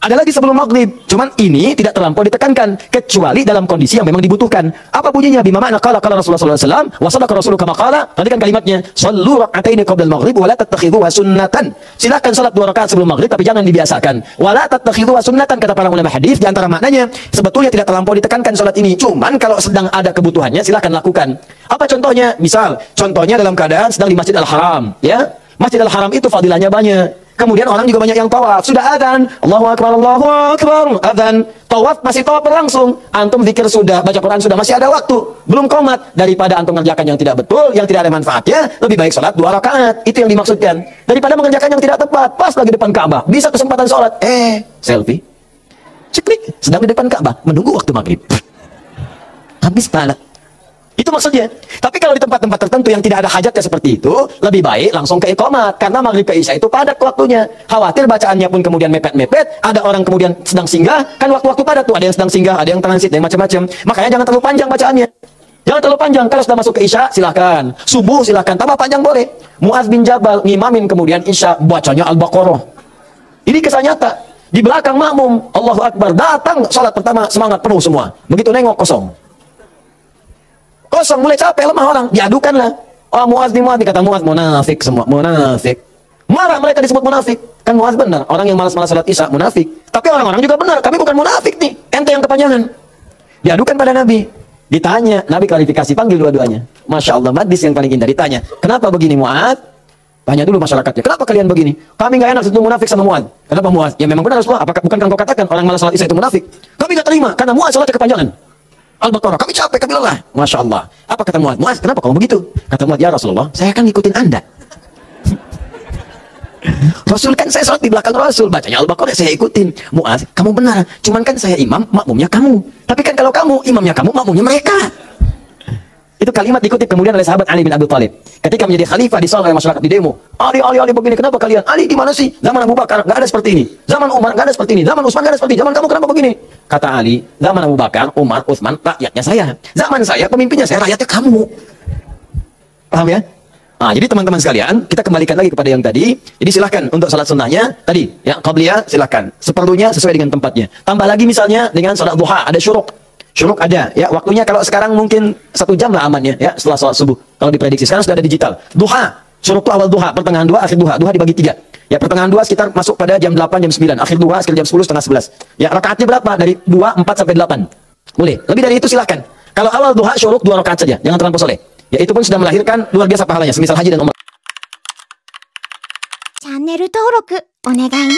Ada lagi sebelum maghrib, cuman ini tidak terlampau ditekankan kecuali dalam kondisi yang memang dibutuhkan. Apa bunyinya? Bima ma'na qala Rasulullah sallallahu alaihi wasallam wa sadaqa rasuluhu kama qala. Perhatikan kalimatnya, shallu rak'ataini qabla al-maghrib wa la tattakhidhuha sunnatan. Silakan salat 2 rakaat sebelum maghrib tapi jangan dibiasakan. Wa la tattakhidhuha sunnatan, kata para ulama hadis. Di antara maknanya sebetulnya tidak terlampau ditekankan salat ini, cuman kalau sedang ada kebutuhannya silakan lakukan. Apa contohnya? Misal contohnya dalam keadaan sedang di Masjid Al-Haram, ya. Masjid Al-Haram itu fadilahnya banyak. Kemudian orang juga banyak yang tawaf. Sudah adzan, Allahu Akbar, adzan. Tawaf masih tawaf berlangsung. Antum zikir sudah, baca Quran sudah, masih ada waktu. Belum qomat. Daripada antum mengerjakan yang tidak betul, yang tidak ada manfaatnya, lebih baik sholat 2 rakaat. Itu yang dimaksudkan. Daripada mengerjakan yang tidak tepat, pas lagi depan Ka'bah, bisa kesempatan sholat. Selfie. Ceklik, sedang di depan Ka'bah, menunggu waktu maghrib. Habis pahala. Itu maksudnya. Tapi kalau di tempat-tempat tertentu yang tidak ada hajatnya seperti itu, lebih baik langsung ke iqamat. Karena maghrib ke isya itu padat waktunya. Khawatir bacaannya pun kemudian mepet-mepet, ada orang kemudian sedang singgah, kan waktu-waktu padat tuh, ada yang sedang singgah, ada yang transit, ada yang macam-macam. Makanya jangan terlalu panjang bacaannya. Jangan terlalu panjang. Kalau sudah masuk ke isya, silahkan. Subuh silahkan, tambah panjang boleh. Mu'adz bin Jabal ngimamin kemudian isya, bacanya Al-Baqarah. Ini kisah nyata. Di belakang makmum, Allahu Akbar, datang salat pertama semangat penuh semua. Begitu nengok kosong. Kosong, mulai capek, lemah orang, diadukanlah. Oh Mu'adz nih, kata Mu'adz, munafik semua, munafik. Marah mereka disebut munafik. Kan Mu'adz benar, orang yang malas-malas salat isya munafik. Tapi orang-orang juga benar, kami bukan munafik nih, ente yang kepanjangan. Diadukan pada Nabi. Ditanya, Nabi klarifikasi, panggil dua-duanya. Masya Allah, hadis yang paling indah. Ditanya, kenapa begini Mu'adz? Tanya dulu masyarakatnya, kenapa kalian begini? Kami gak enak sebetulnya munafik sama Mu'adz. Kenapa Mu'adz? Ya memang benar Rasulullah, apakah bukan kau katakan orang malas salat isya itu munafik? Kami gak terima, karena Mu'adz salatnya kepanjangan. Al-Baqarah, kami capek, kami lelah. Masya Allah. Apa kata Mu'adz? Mu'adz, kenapa kamu begitu? Kata Mu'adz, ya Rasulullah, saya kan ngikutin Anda. Rasul kan saya sholat di belakang Rasul, bacanya Al-Baqarah saya ikutin. Mu'adz, kamu benar, cuman kan saya imam, makmumnya kamu. Tapi kan kalau kamu, imamnya kamu, makmumnya mereka. Itu kalimat dikutip kemudian oleh sahabat Ali bin Abi Thalib. Ketika menjadi khalifah disoal oleh masyarakat di demo. Ali begini, kenapa kalian? Ali di mana sih? Zaman Abu Bakar nggak ada seperti ini. Zaman Umar nggak ada seperti ini. Zaman Utsman nggak ada seperti ini. Zaman kamu kenapa begini? Kata Ali, zaman Abu Bakar, Umar, Utsman, rakyatnya saya. Zaman saya, pemimpinnya saya, rakyatnya kamu. Paham ya? Nah, jadi teman-teman sekalian, kita kembalikan lagi kepada yang tadi. Jadi silahkan untuk salat sunnahnya tadi, ya qabliyah silahkan. Seperlunya sesuai dengan tempatnya. Tambah lagi misalnya dengan salat duha, ada syuruk. Syuruk ada, ya waktunya kalau sekarang mungkin 1 jam lah amannya, ya setelah sholat subuh. Kalau diprediksi sekarang sudah ada digital. Duha, syuruk itu awal duha, pertengahan duha, akhir duha. Duha dibagi 3. Ya pertengahan duha sekitar masuk pada jam 8, jam 9. Akhir duha sekitar jam 10, setengah 11. Ya rakaatnya berapa? Dari 2, 4 sampai 8. Boleh. Lebih dari itu silahkan. Kalau awal duha syuruk 2 rakaat saja, jangan terlampau soleh. Ya itu pun sudah melahirkan luar biasa pahalanya, semisal haji dan umrah. channel ネル登録お願いね。